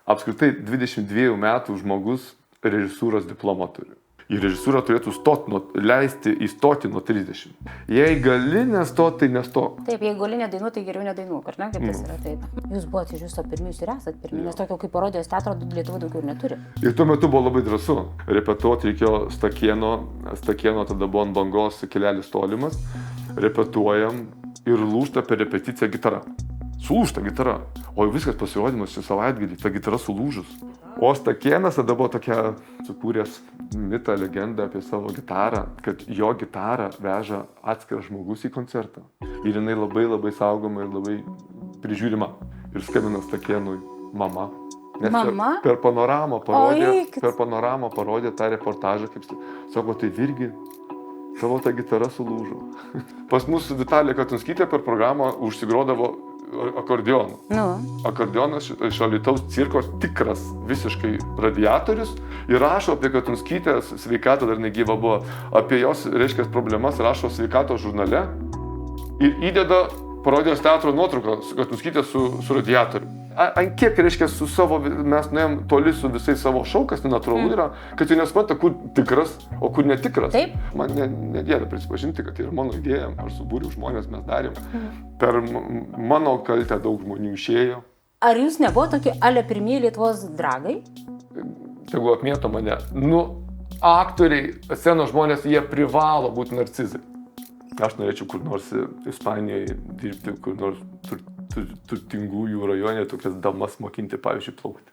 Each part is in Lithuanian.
apskritai 22 metų žmogus režisūros diplomą turi. Į režisūrą turėtų leisti įstoti nuo 30. Jei gali nestot, tai nestok. Taip, jei gali nedainuoti, tai geriau nedainuok, ar ne? Kaip tas yra taip. Jūs buvote iš viso pirmius ir esat pirmi, nes tokio kaip parodijos teatro Lietuva daugiau neturi. Ir tuo metu buvo labai drąsu. Repetuoti reikėjo Stakieno tada buvo ant bangos kelelis tolimas. Repetuojam ir lūžta per repeticiją gitara. Sulūžta gitara. O viskas pasirodymas šį savaitgalį, ta gitara sulūžus. O Stakėnas tada buvo tokia sukūręs mitą, legendą apie savo gitarą, kad jo gitarą veža atskiras žmogus į koncertą. Ir jinai labai labai saugoma ir labai prižiūrima. Ir skambina Stakėnui mama. Nes Mama? Per panoramą parodė tą reportažą, kaip sako, tai virgi, tavo ta gitara sulūžo. Pas mus Vitalija Katunskytė per programą užsigrodavo akordeonu. Akordeonas iš Alytaus cirkos tikras visiškai radiatorius ir rašo apie Katunskytės sveikatą, dar negyva buvo, apie jos, reiškia, problemas rašo sveikatos žurnale ir įdeda parodijos teatro nuotrauką Katunskytės su radiatoriu. Ant kiek, reiškia, mes nuėjom toli su visais savo šou, kas nenatūralu yra, kad jie nesupanta, kur tikras, o kur netikras. Taip. Man negėda prisipažinti, kad tai yra mano idėja, aš subūriau žmonės, mes darėm. Per mano kaltę daug žmonių išėjo. Ar jūs nebuvo tokie ale pirmieji Lietuvos dragai? Tegu apmėto mane. Aktoriai, scenos žmonės, jie privalo būti narcizai. Aš norėčiau kur nors Ispanijoje dirbti, kur nors turtingųjų rajone tokias damas mokinti, pavyzdžiui, plaukti.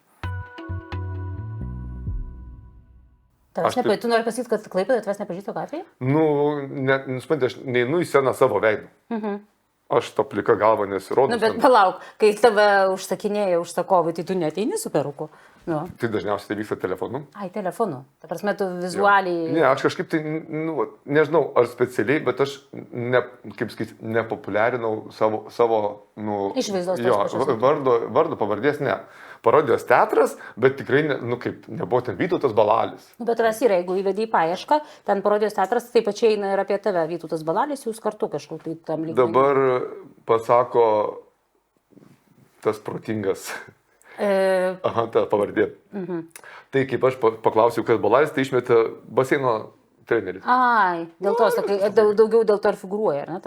Tu nori pasakyti, kad Klaipėdoje tavęs nepažįsto gatvėje? Aš neinu į sceną savo veidu. Aš to plika galva nesirodau. Bet palauk, kai tave užsakinėja užsakovai, tai tu neateini su peruku? Tai dažniausiai tai vyksta telefonu. Telefonu. Ta prasme, tu vizualiai... Ne, aš kažkaip tai, nežinau, ar specialiai, bet aš, nepopuliarinau savo išvaizdos. Vardo pavardės, ne. Parodijos teatras, bet tikrai, nebuvo ten Vytautas Balalis. Bet tavęs yra, jeigu įvedai į paiešką, ten parodijos teatras, taip pačiai eina ir apie tave, Vytautas Balalis, jūs kartu kažkur tai tam lygmenį. Dabar pasako tas protingas. Ta pavardė. Tai kaip aš paklausiau, kas Balalis, tai išmetė baseino treneris. Dėl to, sakai, daugiau dėl to ir figūruoja, ar ne?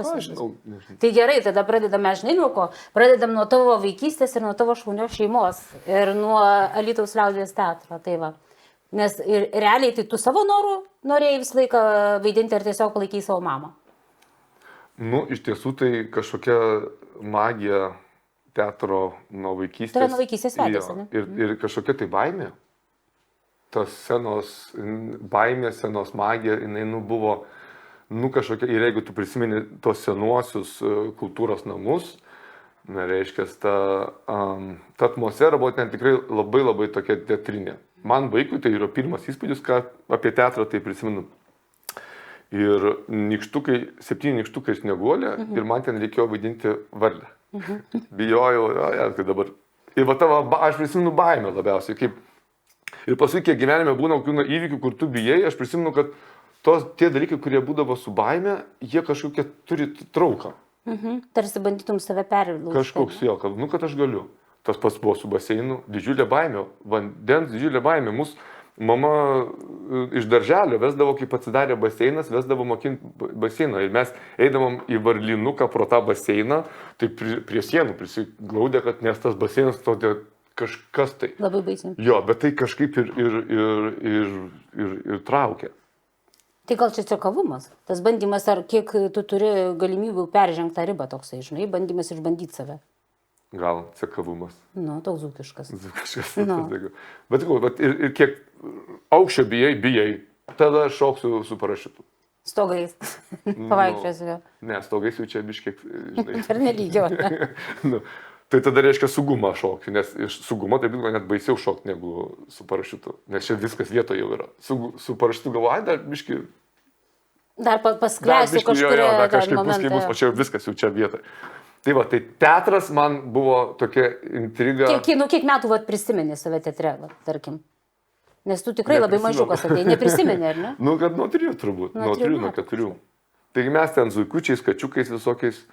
Tai gerai, tada pradedame, žinai, nuo ko? Pradedam nuo tavo vaikystės ir nuo tavo šaunios šeimos ir nuo Alytaus liaudies teatro, tai va. Nes realiai tai tu savo norų norėjai visą laiką vaidinti ar tiesiog palaikyti savo mamą? Iš tiesų tai kažkokia magija teatro nuo vaikystės. Tai nuo vaikystės vedėsi, ne? Ir kažkokia tai baimė. Tas scenos baimė, scenos magija, jinai buvo, kažkokia, ir jeigu tu prisimeni tos senuosius kultūros namus, reiškia, ta atmosfera buvo ten tikrai labai labai tokia teatrinė. Man vaikui tai yra pirmas įspūdis, ką apie teatrą tai prisimenu. Ir 7 nykštukai snieguolė, ir man ten reikėjo vaidinti varlę. Bijojau, tai dabar. Ir aš prisimenu baimę labiausiai, kaip. Ir paskui, kiek gyvenime būna įvykių, kur tu bijai, aš prisimenu, kad tie dalykai, kurie būdavo su baime, jie kažkokie turi trauką. Tarsi bandytum save perlaužti. Kažkoks kad aš galiu. Tas pats buvo su baseinu, didžiulė baimė, vandens didžiulė baimė. Mūsų mama iš darželio vesdavo, kaip atsidarė baseinas, vesdavo mokinti baseiną. Ir mes eidavom į varlinuką pro tą baseiną, tai prie sienų prisiglaudę, kad nes tas baseinas todėl kažkas tai. Labai baisiai. Jo, bet tai kažkaip ir traukia. Tai gal čia cekavumas? Tas bandymas, ar kiek tu turi galimybių peržengti tą ribą toksai, žinai, bandymas išbandyti save. Gal cekavumas. Toks dzūkiškas. Bet ir kiek aukščio bijai, tada šoksiu su parašiutu. Stogais. Pavaikščiosiu. Ne, stogais jau čia biškiek, žinai. Per nelygio. Tai tada reiškia sugumą šokti, nes iš sugumo tai būtų net baisiau šokti negu su parašiutu, nes čia viskas vietoje jau yra. Su parašiutu galvoju, dar biški... Dar paskleisiu kažkurį kažkaip momentą. Bus, o čia viskas jau čia vietoje. Tai va, tai teatras man buvo tokia intriga... Kiek metų prisimeni save teatre, tarkim? Nes tu tikrai labai mažiukas atėjai, neprisimeni, ar ne? Kad nuo 3 turbūt, nuo 3, nuo 4. Taigi mes ten zuikučiais, kačiukais visokiais...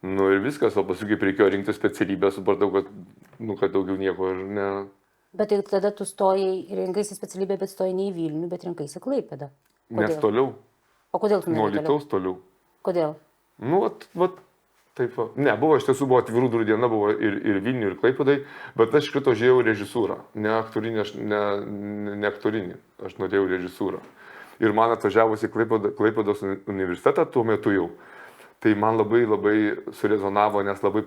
ir viskas, o paskui kaip reikėjo rinkti specialybę, supratau, kad daugiau nieko ir Bet tai tada tu stojai, rinkaisi specialybę, bet stojai ne į Vilnių, bet rinkaisi Klaipėdą. Nes toliau. O kodėl tu Nuo negali Alytaus toliau. Kodėl? Nu, vat, taip. Ne, buvo, iš tiesų buvo atvirų durų diena, buvo ir Vilnių, ir Klaipėdai, bet aš iš karto žiūrėjau režisūrą. Ne aktorinį, aš norėjau režisūrą. Ir man atvažiavus į Klaipėdos universitetą tuo metu jau, tai man labai surezonavo, nes labai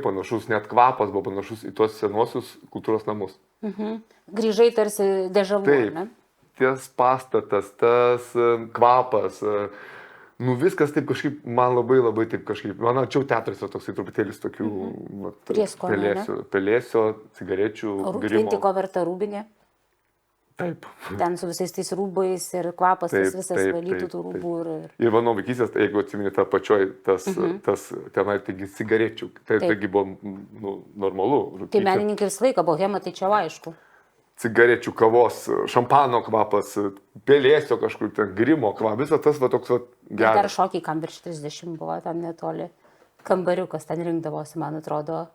panašus, net kvapas buvo panašus į tuos senosius kultūros namus. Grįžai tarsi dežavu, ne? Ties pastatas, tas kvapas, nu viskas taip kažkaip, man labai taip kažkaip, man arčiau teatras toksai truputėlis tokių pelėsio, cigarečių, grimo. Rūpintiko verta rūbinė. Taip. Ten su visais tais rūbais ir kvapas, tas visas valytų tų rūbų. Ir mano vaikystės, jeigu atsimeni tą pačioj, tas tenai, taigi cigarečių, taigi buvo normalu. Rūkyti. Tai menininkai visą laiką, bohema, tai čia aišku. Cigarečių, kavos, šampano kvapas, pelėsio kažkur, ten grimo kvapas, visas tas va toks va geras. Dar šokiai, kam virš 30 buvo, tam netoli kambariukas, ten rinkdavosi, man atrodo.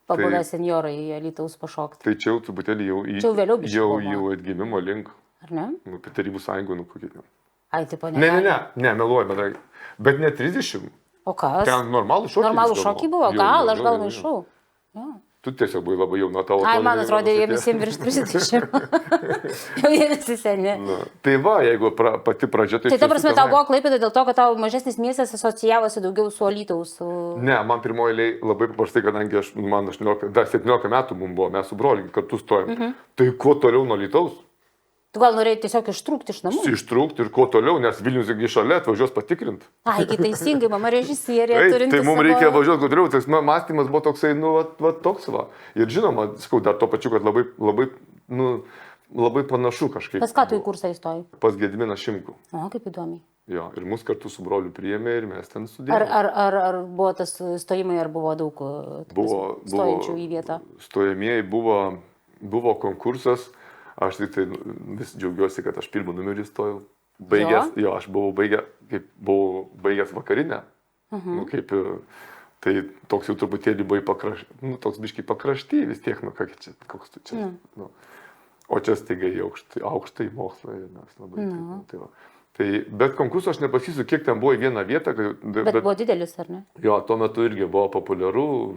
Pabuvę senjorai į Alytaus pašokti. Tai čia jau truputėlį jau atgimimo link. Ar ne? Tarybų sąjungų, kokie ten. Ai, tipo, ne, meluoju, bendrai. Bet ne 30. O kas? Ten normalų šokiai. Normalų šokiai buvo, gal, aš gal maišau. Tu tiesiog buvai labai jauna tavo. Ai, man atrodė, jie visiems virš 30. Jau jie visi seni. Tai va, jeigu pati pradžia, tai... Tai ta prasme, tau buvo Klaipėda dėl to, kad tau mažesnis miestas asocijavosi daugiau su Alytaus. Ne, man pirmoji eilė labai paprastai, kadangi man 17 metų mums buvo, mes su broliu kartu stojom. Tai kuo toliau nuo Alytaus? Tu gal norėjai tiesiog ištrūkti iš namų? Ištrūkti ir kuo toliau, nes Vilnius irgi šalia atvažiuos patikrinti. Ai, teisingai, mama režisierė. Tai mums reikia važiuoti kuo toliau, tas mąstymas buvo toksai, va toks va. Ir žinoma, sakau, dar to pačiu, kad labai panašu kažkaip. Pas ką tu į kursą įstojai? Pas Gediminą Šimkų. O, kaip įdomiai. Jo, ir mus kartu su broliu priėmė ir mes ten studijavome. Ar buvo tas stojimai, ar buvo daug stojančių į vietą? Stojamieji buvo konkursas. Aš tik tai vis džiaugiuosi, kad aš pirmą numerį stojau. Aš buvau baigęs vakarinę. Tai toks jau truputėlį buvai toks biškai pakrašty vis tiek, koks tu čia. O čia staiga į aukštąjį mokslą. Bet konkursą aš nepasisiu, kiek ten buvo į vieną vietą. Bet buvo didelis, ar ne? Jo, tuo metu irgi buvo populiaru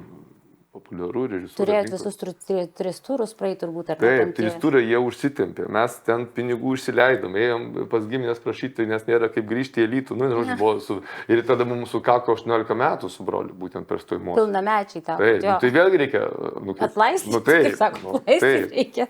režisūra. Turėjot visus 3 turus praeiti turbūt, ar ne? Taip, 3 turai jie užsitempė. Mes ten pinigų išsileidom, ėjom pas giminės prašyti, nes nėra kaip grįžti į Alytų. Ir tada mums sukako 18 metų su broliu, būtent per stojimus. Pilnamečiai tau. Taip, tai vėlgi reikia... Atlaistyti, kaip sako, atlaistyti reikia.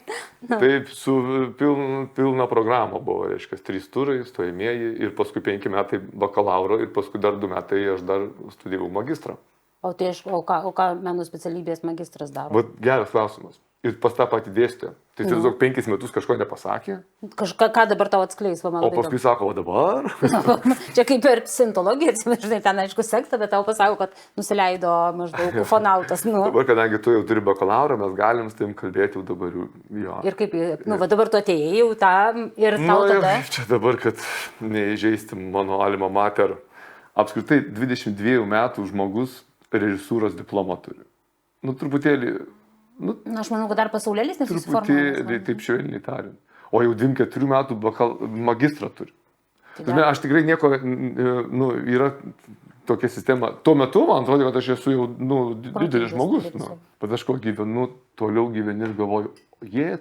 Taip, su pilna programa buvo, reiškia, 3 turai, stojamieji ir paskui 5 metai bakalauro ir paskui dar 2 metai aš dar studijavau magistrą. O ką menų specialybės magistras daro? Vat geras klausimas. Ir pas tą patį dėstė. Tai jis tiesiog 5 metus kažko nepasakė. Ką dabar tau atskleis? O paskui sako, o dabar? Čia kaip ir psintologija, žinai, ten aišku sekta, bet tau pasako, kad nusileido maždaug ufonautas. Dabar, kadangi tu jau turi bakalaurą, mes galim su tavim kalbėti jau dabar. Jo. Ir kaip, dabar tu atėjai jau tą ir tau tada... Čia dabar, kad neįžeisti mano alma mater. Apskritai 22 metų žmogus režisūros diplomą turi. Truputėlį... Aš manau, kad dar pasaulėlis nesusiformavo. Truputėlį, taip švelniai tariant. O jau 24 metų magistrą turi. Aš tikrai nieko, yra tokia sistema. Tuo metu man atrodo, kad aš esu jau didelis žmogus. Bet aš gyvenu, toliau gyveni ir galvoju,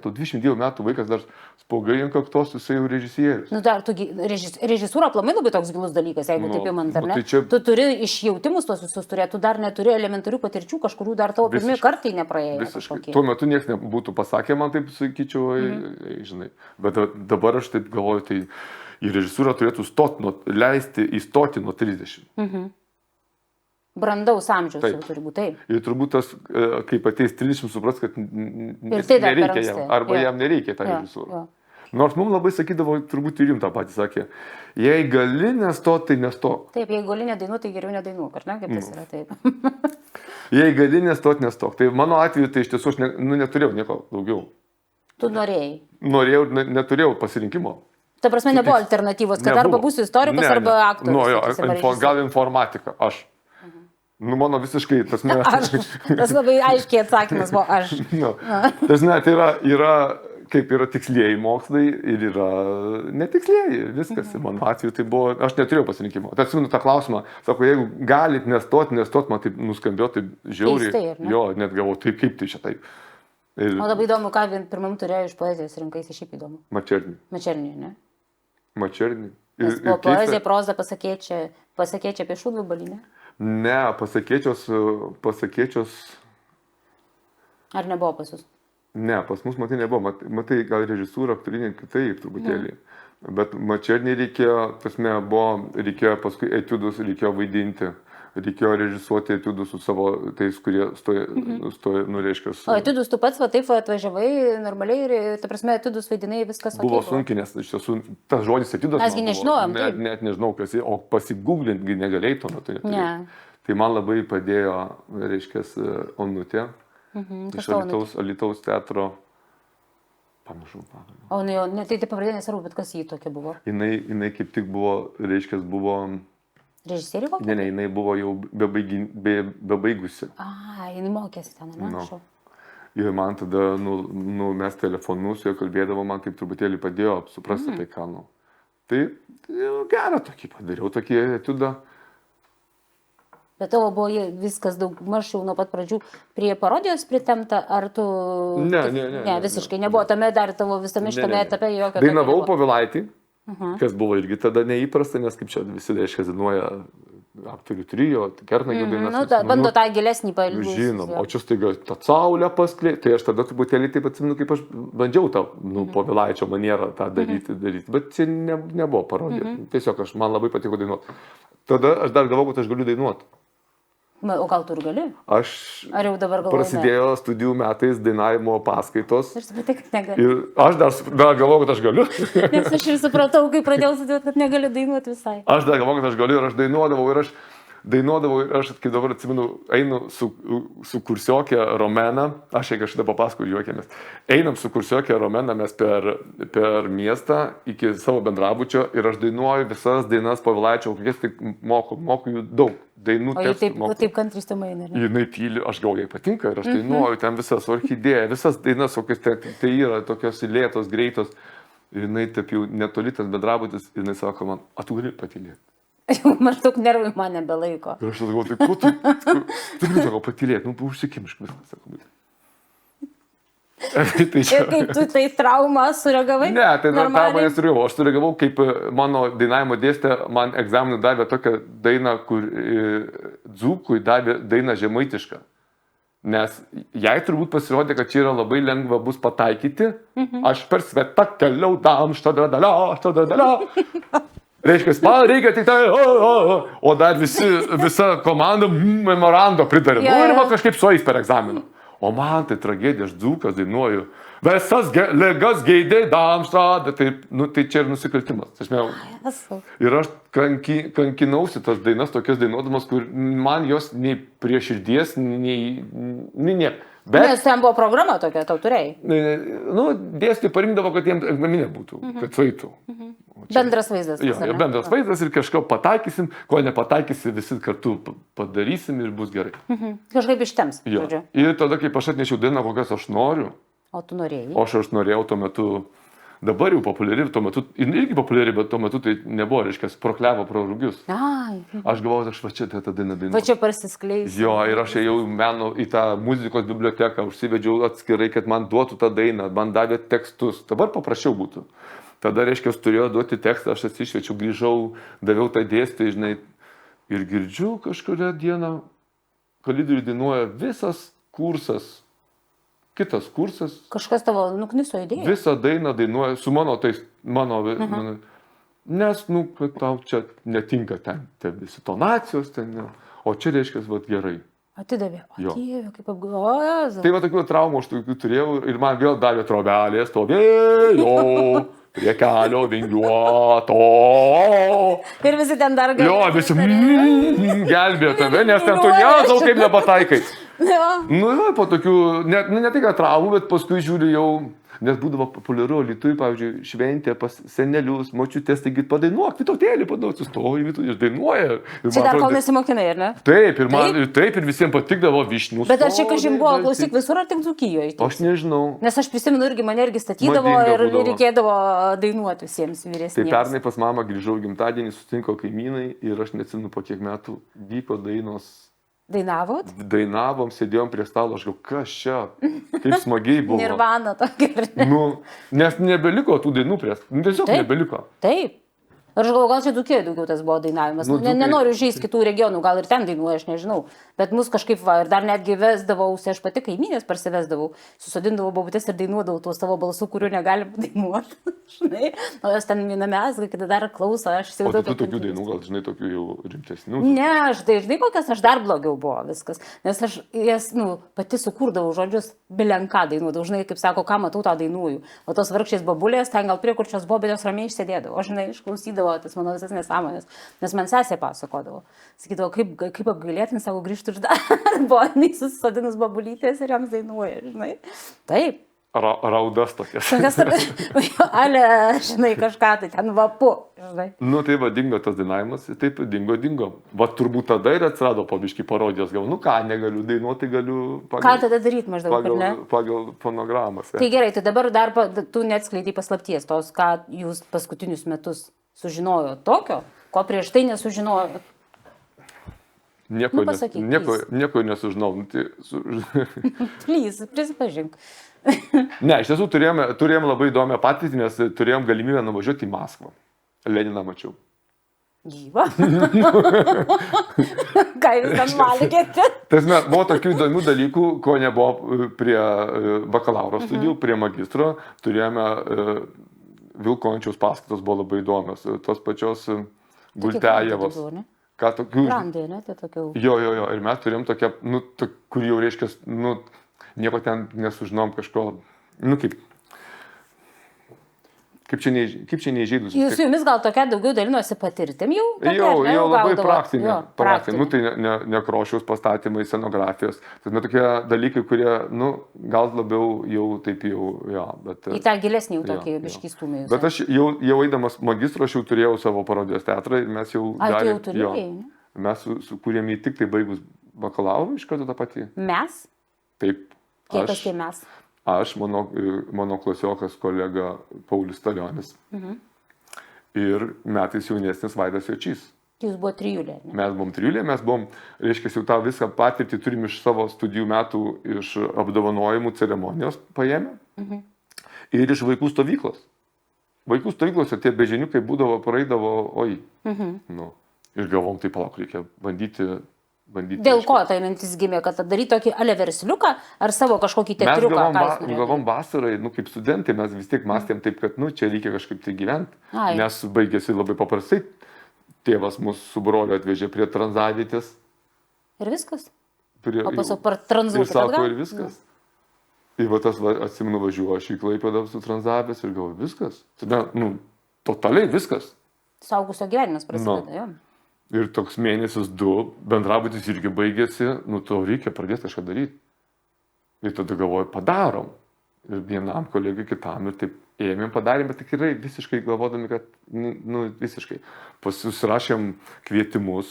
tu 22 metų vaikas dar spogai ant kaktos, jisai jau režisierius. Dar režisūra aplamai labai toks gilus dalykas, jeigu taip įmant, ar ne? Tu turi išjautimus tos visus turėti, tu dar neturi elementarių patirčių, kažkurių dar tavo pirmie kartai nepraėjo. Tuo metu niekas nebūtų pasakę, man taip sakyčiau, žinai. Bet dabar aš taip galvoju, tai į režisūrą turėtų leisti įstoti nuo 30. Brandaus amžiaus jau turi būti, taip. Ir turbūt tas, kaip ateis 30, supras, kad nereikia jam, arba jam nereikia tą režisūrą. Nors mums labai sakydavo, turbūt ir jums tą patį sakė, jei gali nestot, tai nestok. Taip, jei gali nedainuoti, tai geriau nedainuok, ar ne, kaip tas yra taip. Jei gali nestok. Tai mano atveju, tai iš tiesų aš neturėjau nieko daugiau. Tu norėjai? Norėjau, neturėjau pasirinkimo. Ta prasme, nebuvo alternatyvos, kad arba būsiu istorikas, arba aktorius. Gal informatika, aš. Nu, mano visiškai, tas ne. Tas labai aiškiai atsakymas buvo aš. No. Tai yra, kaip yra tikslieji mokslai ir yra netikslieji, viskas. Mano atveju tai buvo, aš neturėjau pasirinkimo. Tai atsimenu tą klausimą, sako, jeigu galit nestot, man taip nuskambėjo, taip žiauriai. Keistai, jo, net galvoju, tai kaip tai čia taip. Ir... O labai įdomu, ką pirmam turėjau iš poezijos rinkaisi, šiaip įdomu. Mačernį, ne? Mačernį. Buvo poezija, proza, pasakėčia apie šūdvabalį, ne? Ne, pasakėčios... Ar nebuvo pas jūs? Ne, pas mus matai nebuvo. Matai, gal režisūra, aktorinė kitaip truputėlį. Bet Mačernį reikėjo paskui etiudus, reikėjo vaidinti. Reikėjo režisuoti etiudus su savo tais, kurie stoja, reiškia. O etiudus tu pats taip atvažiavai normaliai ir, ta prasme, etiudus vaidinai viskas. Buvo sunkiai, nes iš tiesų tas žodis etiudas. Mesgi nežinojom. Net nežinau, kas jį, o pasigūglinti negalėjai tuo metu. Tai man labai padėjo, reiškia, Onutė. Iš Alytaus teatro. Panašu. O ne, tai pavardė nesvarbu, bet kas jį tokia buvo? Jinai kaip tik buvo, reiškia, buvo... Režisierių kokia? Ne, jinai buvo jau bebaigusi. Jinai mokėsi ten, ne? No. Ir man tada, mes telefonus su juo kalbėdavo, man taip truputėlį padėjo suprasti apie ką. Tai gerą tokį padariau, tokį etiudą. Bet tavo buvo viskas daug maž jau nuo pat pradžių prie parodijos pritemta, ar tu... Ne, visiškai nebuvo tame dar tavo visame šitame etape jokio... Dainavau Povilaitį, kas buvo irgi tada neįprasta, nes kaip čia visi, reiškia, dainuoja aktorių trio, Kernagio dainas. Bando tą gilesnį pailgus. Žinom, o čia staiga tą saulę pasklė, tai aš tada truputėlį taip atsimenu, kaip aš bandžiau tą Povilaičio manierą tą daryti, bet čia nebuvo parodija. Tiesiog man labai patiko dainuoti. Tada aš dar galvojau, kad aš galiu dainuoti. O gal tu ir gali? Ar jau dabar galvoju? Prasidėjo studijų metais dainavimo paskaitos. Ir supratai, kad negali. Ir aš dar galvojau, kad aš galiu. Nes aš ir supratau, kai pradėjau studijuoti, kad negaliu dainuoti visai. Aš dar galvojau, kad aš galiu ir aš dainuodavau ir aš, kaip dabar atsimenu, einu su kursiokė Romena, aš jeigu šitą papasakoju, juokėmės. Einam su kursiokė Romena, mes per miestą iki savo bendrabučio ir aš dainuoju visas dainas Povilaičio, kokias tik moku jų daug. Dainų tekstų. O taip kantrystama eina, ne? Jinai tyli, aš gal jai patinka ir aš dainuoju ten visas orchidėja, visas dainas, kokias tai yra tokios lėtos, greitos. Ir jinai taip jau netoli tas bendrabutis, jinai sako man, tu gali patylėti. Maždaug nervai man nebelaiko. Ir aš galvoju, tai ko tu gali patylėti, užsikimšk viskas, sako. Ir kaip tu tai traumą sureagavai? Ne, tai traumą nesureagavau. Aš sureagavau, kaip mano dainavimo dėstė man egzaminų davė tokią dainą, kur dzūkui davė dainą žemaitišką. Nes jai turbūt pasirodė, kad čia yra labai lengva bus pataikyti. Aš per svetą keliaudam, štadradalio. Reiškia, reikia tik tai, o dar visa komanda memorando pridarė. Ir man kažkaip sueis per egzaminą. O man tai tragedija, aš dzūkas dainuoju. Visas legas geidė Damštadą. Tai čia ir nusikaltimas. Ir aš kankinausi tas dainas, tokias dainuodamas, kur man jos nei prie širdies, nei niek. Nes ten buvo programa tokia, tau turėjai. Dėstį parinkdavo, kad jiems egzaminė būtų, kad sueitų. Bendras vaizdas. Jo, bendras vaizdas ir kažką pataikysim, ko nepataikysim, visi kartu padarysim ir bus gerai. Kažkaip ištems. Ir tada, kaip aš atnešiau dainą, kokias aš noriu. O tu norėjai? O aš norėjau tuo metu, dabar jau populiari, tuo metu, irgi populiari, bet tuo metu tai nebuvo, reiškia, Proklevo pro Rugius. Aš galvojau, aš va čia tą dainą dainuoju. Va čia prasiskleisiu. Jo, ir aš ėjau į tą muzikos biblioteką, užsivedžiau atskirai, kad man duotų tą dainą, man davė tekstus. Dabar paprasčiau būtų. Tada, reiškia, turėjau duoti tekstą, aš atsišviečiau, grįžau, daviau tą dėstį, žinai, ir girdžiu kažkurią dieną, Kalidriui dainuoja visas kursas, kitas kursas. Kažkas tavo nukniso idėją? Visą dainą dainuoja su mano, nes, kad tau čia netinka ten, visi tonacijos ten, o čia, reiškia, gerai. Atidavė. Dieve, kaip apgalvojo. Tai va tokių traumų aš turėjau ir man vėl davė trobelė, stovėjo prie kelio vingiuoto. Ir visi ten dar galėjo. Jo, visi gelbėjo tave, nes ten tu jėzau kaip nepataikai. Po tokių, ne tai kad traumų, bet paskui žiūri jau Nes būdavo populiaru Lietuvių, pavyzdžiui, šventė pas senelius, močiutės, taigi padainuok, Vytautėlį, sustoji Vytautėlį ir dainuoja. Ir Čia dar kol nesimokinai, ar ne? Taip, ir visiems patikdavo Vyšnių. Bet ar čia kažkaip buvo, klausyk, visur ar tik Dzūkijoje? Aš nežinau. Nes aš prisimenu, irgi mane irgi statydavo ir reikėdavo dainuoti visiems vyresniems. Tai pernai pas mamą grįžau gimtadienį, sutinko kaimynai ir aš neatsimenu, po kiek metų vyko dainos. Dainavot? Dainavom, sėdėjom prie stalo, aš galvoju, kas čia, kaip smagiai buvo. Nirvana tokia. Nes nebeliko tų dainų tiesiog nebeliko. Taip. Aš galvoju, gal čia Dzūkijoje daugiau tas buvo dainavimas. Nenoriu žaisti kitų regionų, gal ir ten dainuoju, aš nežinau. Bet mus kažkaip, ir dar netgi vesdavausi, aš pati kaimynės parsivesdavau, susodindavau bobutės ir dainuodavau tuos savo balsų, kurių negalim dainuoti. Žinai, o jos ten viename asgai, kada dar klauso, aš įsivaizduoju. O tu tokių dainų, gal žinai, tokių jau rimtesnių? Ne, aš tai žinai, kokias aš dar blogiau buvo viskas. Nes aš jas, pati sukurdavau žodžius, bilenką dainuodavau, žinai, kaip sako, ką matau, tą dainuoju. O tos vargšės babulės, ten gal prie kurčios buvo, bet jos ramiai išsėdėdavo. O žinai, išklausydavo tas mano visas nesąmonės, nes man sesė pasakodavo. Sakydavo, kaip apgailėtin, savo grįžtų iš darbo, nei susodinus babulytės ir jiems dainuoja, žinai. Taip. Raudas tokias. Ale, žinai, kažką tai ten vapu, žinai. Tai va, dingo tas dainavimas, taip, dingo. Va, turbūt tada ir atsirado po biškį parodijos, gal, ką, negaliu dainuoti, galiu ką tada daryti maždaug, pagal fonogramas. Tai gerai, tai dabar dar tu neatskleidai paslapties, tos, ką jūs paskutinius metus sužinojo tokio, ko prieš tai nesužinojo. Nieko nesužinau. Please, prisipažink. Ne, iš tiesų turėjom labai įdomią patirtį, nes turėjom galimybę nuvažiuoti į Maskvą. Leniną mačiau. Gyva. Ką jūs ten valgėte? Buvo tokių įdomių dalykų, ko nebuvo prie bakalauro studijų, prie magistro. Turėjome Vilkončiaus paskaitos, buvo labai įdomios. Tos pačios Gultejevos. Ką tokių? Grandė, ne? Tai tokių. Jo. Ir mes turėjom tokią, kur jau reiškia, nieko ten nesužinom kažko, kaip čia neįžeidus. Jūs su jumis gal tokia daugiau dalinosi patirtim jau? Jau labai praktinė. Tai nekrošiaus pastatymai, scenografijos. Tai tokie dalykai, kurie, gal labiau jau taip jau, bet... Į tą gilesnį jau tokį biškį stūmė jūs. Bet aš jau eidamas magistro, aš jau turėjau savo parodijos teatrą ir mes jau... Ai, tu jau turėjai? Mes sukūrėm jį tik tai baigus bakalauro, iš karto tą patį. Mes? Taip. Kiek kas tai mes? Aš, mano klasiokas kolega Paulius Talionis ir metais jaunesnis Vaidas Jočys. Jūs buvo trijulė, ne? Mes buvom trijulė, reiškia, jau tą visą patirtį turim iš savo studijų metų, iš apdovanojimų ceremonijos paėmę ir iš vaikų stovyklos. Vaikų stovyklose tie beženiukai būdavo, praeidavo, ir galvom, tai palauk, reikia bandyti. Dėl ko tai mintis gimė, kad daryti tokį versliuką ar savo kažkokį teatriuką? Mes galvom vasarai, kaip studentai, mes vis tiek mąstėm taip, kad čia reikia kažkaip tai gyventi, nes baigėsi labai paprastai. Tėvas mus su broliu atvežė prie tranzavietės. Ir viskas? O paskui per tranzuotą. Ir sako, ir viskas. Ir tas, atsimenu, važiuoju aš į Klaipėdą su tranzavės ir galvoju, viskas. Tada, totaliai viskas. Saugusio gyvenimas prasideda, jo. Ir toks mėnesis 2, bendrabutis irgi baigėsi, tau reikia pradėti kažką daryti. Ir tada galvoju, padarom. Ir vienam kolegai, kitam ir taip ėmėm, padarėm, bet tikrai visiškai galvodami, kad, visiškai. Susirašėm kvietimus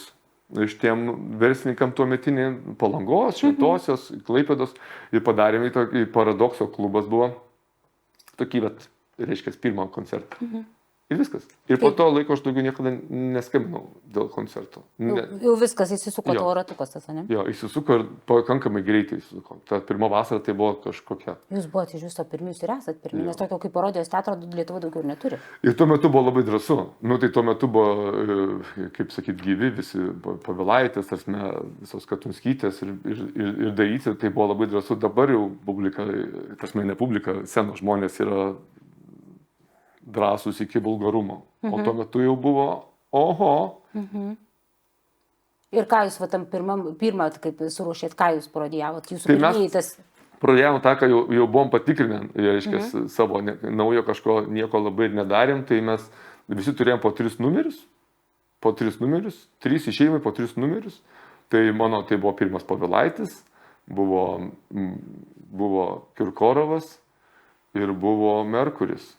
iš tiem verslininkam tuometinį Palangos, Šventosios, Klaipėdos ir padarėm į Paradokso klubas buvo tokį, reiškia, pirmą koncertą. Ir viskas. Ir po to laiko aš daugiau niekada neskambinau dėl koncerto. Jau viskas, įsisuko tavo ratukas tas, ne? Jo, įsisuko ir pakankamai greitai įsisuko. Ta pirma vasara tai buvo kažkokia. Jūs buvote iš viso pirmius ir esat pirmi, nes tokio kaip parodijos teatro Lietuva daugiau ir neturi. Ir tuo metu buvo labai drąsu. Tai tuo metu buvo, kaip sakyt, gyvi visi Pavilaitės, visos Katunskytės ir daryti, tai buvo labai drąsu. Dabar jau publika, ne publika, scenos žmonės yra drąsus iki vulgarumo. O tuo metu jau buvo, oho. Ir ką jūs tam pirmą, kaip suruošėt, ką jūs parodijavot? Jūsų pirmiejitas... Pradėjom tą, ką jau buvom patikrinę, reiškia, savo naujo kažko nieko labai ir nedarėm, tai mes visi turėjom po 3 numerius, 3 išėjimai po 3 numerius. Tai mano, tai buvo pirmas Pavilaitis, buvo Kirkorovas, ir buvo Merkuris.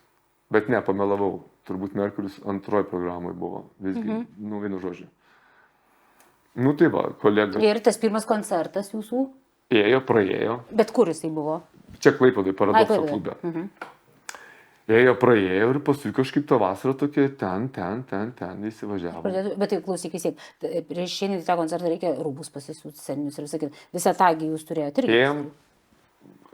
Bet ne, pamelavau. Turbūt Merkuris antroji programai buvo. Visgi, vienu žodžiu. Nu tai va, kolega. Ir tas pirmas koncertas jūsų? Ėjo, praėjo. Bet kur jisai buvo? Čia Klaipėdoj, Paradokso klube. Ėjo, praėjo ir paskui kažkaip tą vasarą tokia ten įsivažiavo. Bet tai klausyk, prieš šiandien tą koncertą reikia rūbus pasisiūti sceninius ir sakyti, visą tagį jūs turėjote irgi. Ėjom,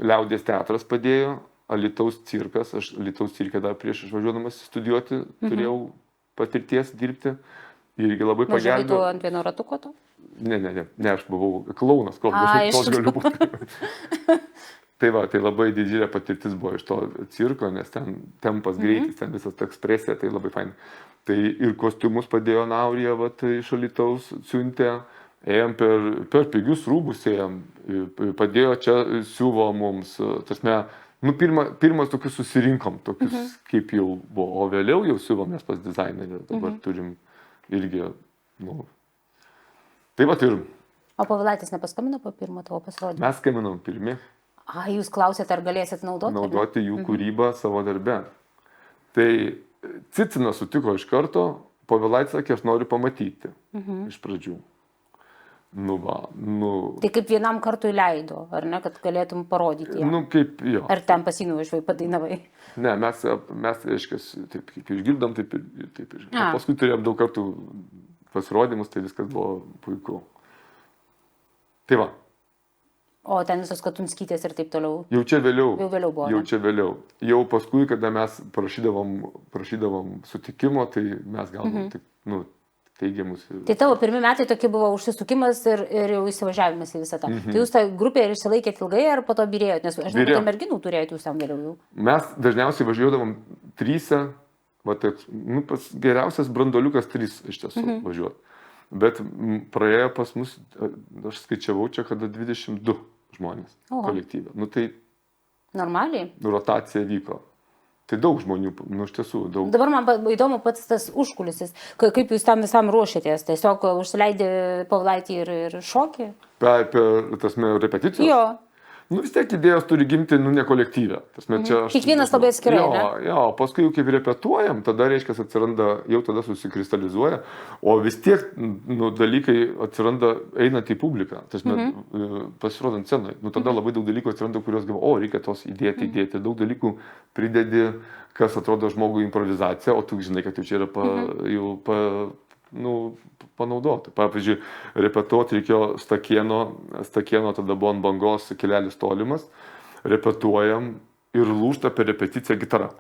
Liaudies teatras padėjo, Alytaus cirkas, aš Alytaus cirke dar prieš išvažiuodamas studijuoti turėjau patirties dirbti. Irgi labai pagelbėjo. Važiavai tu ant vieno ratuko to? Ne, aš buvau klaunas, koks galiu būti. Tai va, tai labai didžiulė patirtis buvo iš to cirko, nes ten tempas greitis, ten visas ta ekspresija, tai labai fain. Tai ir kostiumus padėjo Naurija, va, tai iš Alytaus siuntė, ėjom per pigius rūbus, padėjo čia siuvo mums, tasme, pirmas tokius susirinkom, tokius kaip jau buvo, o vėliau jau siuvomės pas dizainerį, dabar turim irgi, Tai va ir. O Povilaitis nepaskambino po pirmo tavo pasirodymą? Mes skaminom pirmi. Jūs klausėt, ar galėsit naudoti? Naudoti jų kūrybą savo darbe. Tai Cicinas sutiko iš karto, Povilaitis sakė, aš noriu pamatyti iš pradžių. Tai kaip vienam kartui leido, ar ne, kad galėtum parodyti ją? Kaip jo. Ar ten pasinuvažiavai, padainavai? Ne, mes reiškia, taip kaip išgirdom, taip ir. Paskui turėjom daug kartų pasirodymus, tai viskas buvo puiku. Tai va. O ten visos Katunskytės ir taip toliau? Jau čia vėliau. Jau vėliau buvo. Jau čia vėliau. Jau paskui, kada mes prašydavom sutikimo, tai mes gavom teigiamus. Tai tavo pirmi metai tokie buvo užsisukimas ir jau įsivažiavimas į visą tą. Tai jūs tą grupę ir išsilaikėt ilgai, ar po to birėjot? Nes aš žinau, kad merginų turėjot jūs tam vėliau jau. Mes dažniausiai važiuodavom tryse. Pas geriausias brandoliukas 3 iš tiesų važiuoti. Bet praėjo pas mus, aš skaičiavau čia, kada 22 žmonės kolektyve. Tai normaliai. Rotacija vyko. Tai daug žmonių, iš tiesų daug. Dabar man įdomu pats tas užkulisis. Kaip jūs tam visam ruošėtės? Tiesiog užsileidė Povilaitį ir šokį? Per repeticijos? Jo. Vis tiek idėjos turi gimti, ne kolektyve. Kiekvienas labai atskirai, ne? Jo, paskui jau kaip repetuojam, tada reiškia atsiranda, jau tada susikristalizuoja, o vis tiek dalykai atsiranda einant į publiką, pasirodant scenoje. Tada labai daug dalykų atsiranda, kuriuos galvo, reikia tos įdėti, daug dalykų pridedi, kas atrodo žmogui improvizacija, o tu žinai, kad jau čia yra panaudoti. Pavyzdžiui, repetuoti reikėjo Stakėno, tada buvo ant bangos kelelis tolimas, repetuojam ir lūžta per repeticiją gitara.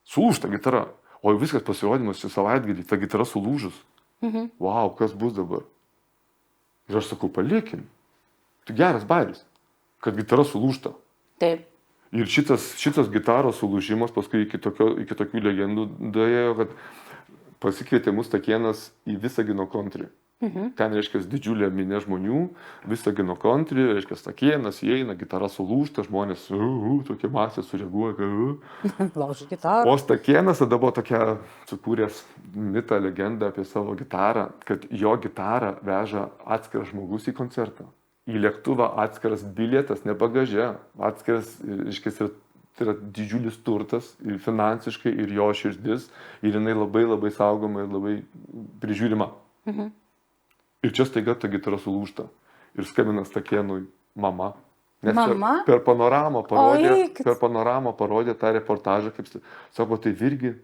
Sulūžta gitara. O viskas pasirodymas šį savaitgalį, ta gitara sulūžus. Wow, kas bus dabar? Ir aš sakau, palikim. Tai geras bairis, kad gitara sulūžta. Taip. Ir šitas gitaros sulūžimas paskui iki tokių legendų daėjo, kad pasikvietė mus Stakėnas į Visagino country. Ten, reiškia, didžiulė minė žmonių, Visagino country, reiškia, Stakėnas įeina, gitara sulūžta, žmonės tokia masė sureaguoja, laužia gitarą. O Stakėnas tada buvo tokia sukūręs mitą, legendą apie savo gitarą, kad jo gitarą veža atskiras žmogus į koncertą. Į lėktuvą atskiras bilietas, ne bagaže, atskiras, reiškia, tai yra didžiulis turtas, ir finansiškai, ir jo širdis, ir jinai labai labai saugoma ir labai prižiūrima. Ir čia staiga ta gitara sulūžta. Ir skambina Stakėnui mama. Nes per panoramą parodė tą reportažą, kaip sako, tai virgi,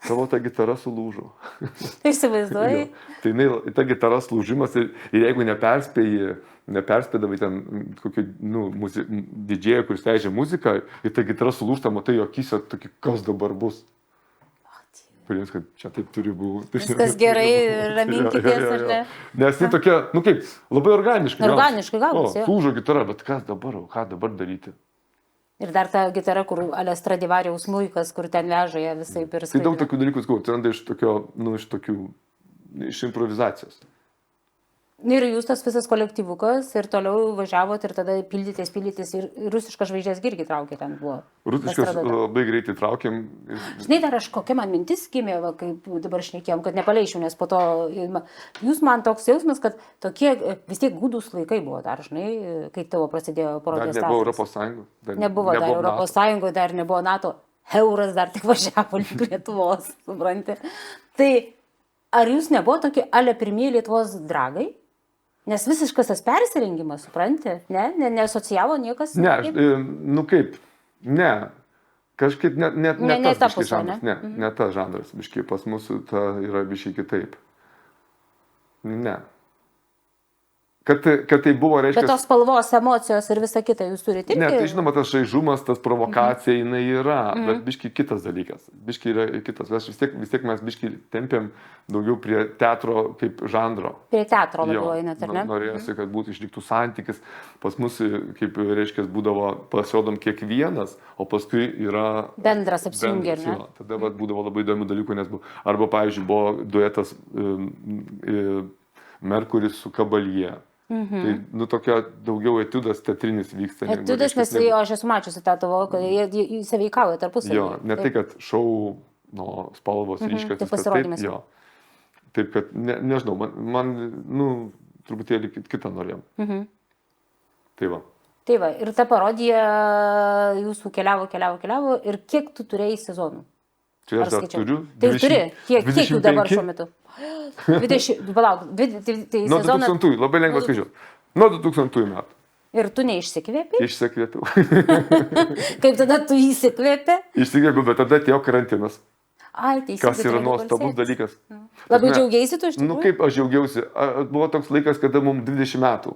tavo ta gitara sulūžo. Įsivaizduoji? Tai ta gitara sulūžimas ir jeigu neperspėdavai ten kokį didžėją, kuris leidžia muziką, ir ta gitara sulūžta, matai jo akyse, tokį, kas dabar bus. Prims, kad čia taip turi būti. Viskas gerai, raminkitės, ar ne? Nes tai tokia, kaip, labai organiškai. Organiškai gavosi. Sulūžo gitara, bet ką dabar daryti? Ir dar ta gitara, kur Stradivariaus smuikas, kur ten veža ją visai per skraidą. Tai daug tokių dalykų, atsiranda iš improvizacijos. Ir jūs tas visas kolektyvukas ir toliau važiavot ir tada pildytės ir rusiškas žvaigždės irgi traukė ten buvo. Rusiškas labai greitai traukėm. Žinai, dar kokia man mintis gimė, kaip dabar šnekėjom, kad nepaleišiu, nes po to jūs man toks jausmas, kad tokie vis tiek gūdus laikai buvo dar, žinai, kai tavo prasidėjo parodės. Dar nebuvo Europos Sąjungos. Nebuvo dar Europos Sąjungoje, dar nebuvo NATO, euras dar tik važiavo link Lietuvos, supranti. Tai ar jūs nebuvo tokie ale pirmieji Lietuvos dragai? Nes visiškas tas persirengimas, supranti, neasocijavo niekas? Ne, nu kaip, ne, kažkaip ne tas žanras, ne tas žanras, biškai pas mūsų ta yra biškai kitaip. Ne. Kad tai buvo, reiškia... Bet tos spalvos, emocijos ir visa kita jūs turite irgi? Ne, tai žinoma, tas šaižumas, tas provokacija, jinai yra, bet biškai kitas dalykas. Biškai yra kitas. Vis tiek mes biškai tempiam daugiau prie teatro kaip žanro. Prie teatro labiau einat, ar ne? Norėjosi, kad būtų išliktų santykis. Pas mus, kaip reiškia, būdavo pasirodom kiekvienas, o paskui yra... Bendras apsijungia, ne? Tada būdavo labai įdomių dalykų, nes buvo... Arba, pavyzdžiui, buvo duetas Merkuris su Kabaljė. Tai, tokia daugiau etiudas teatrinis vyksta. Etiudas, nes aš esu mačiusi tą tavo, kad jie saveikauja tarpusavį. Jo, ne tai, kad šou, spalvos ryškios. Tai pasirodymas. Jo. Taip, kad, nežinau, man truputėlį kitą norėjom. Tai va. Tai va, ir ta parodija jūsų keliavo, ir kiek tu turėjai sezonų? Čia aš dar turiu. Tai turi, kiek jų dabar šiuo metu? 20, palauk, nuo 2000, labai lengva skaičiuoti. Nuo 2000 metų. Ir tu neišsikvėpi? Išsikvėpiau. Kaip tada tu įsikvėpi? Išsikvėpiau, bet tada atėjo karantinas. Ai, teisingai. Kas yra nuostabus dalykas. Labai džiaugiaisi tu iš tikrųjų? Kaip aš džiaugiausi. Buvo toks laikas, kada mums 20 metų.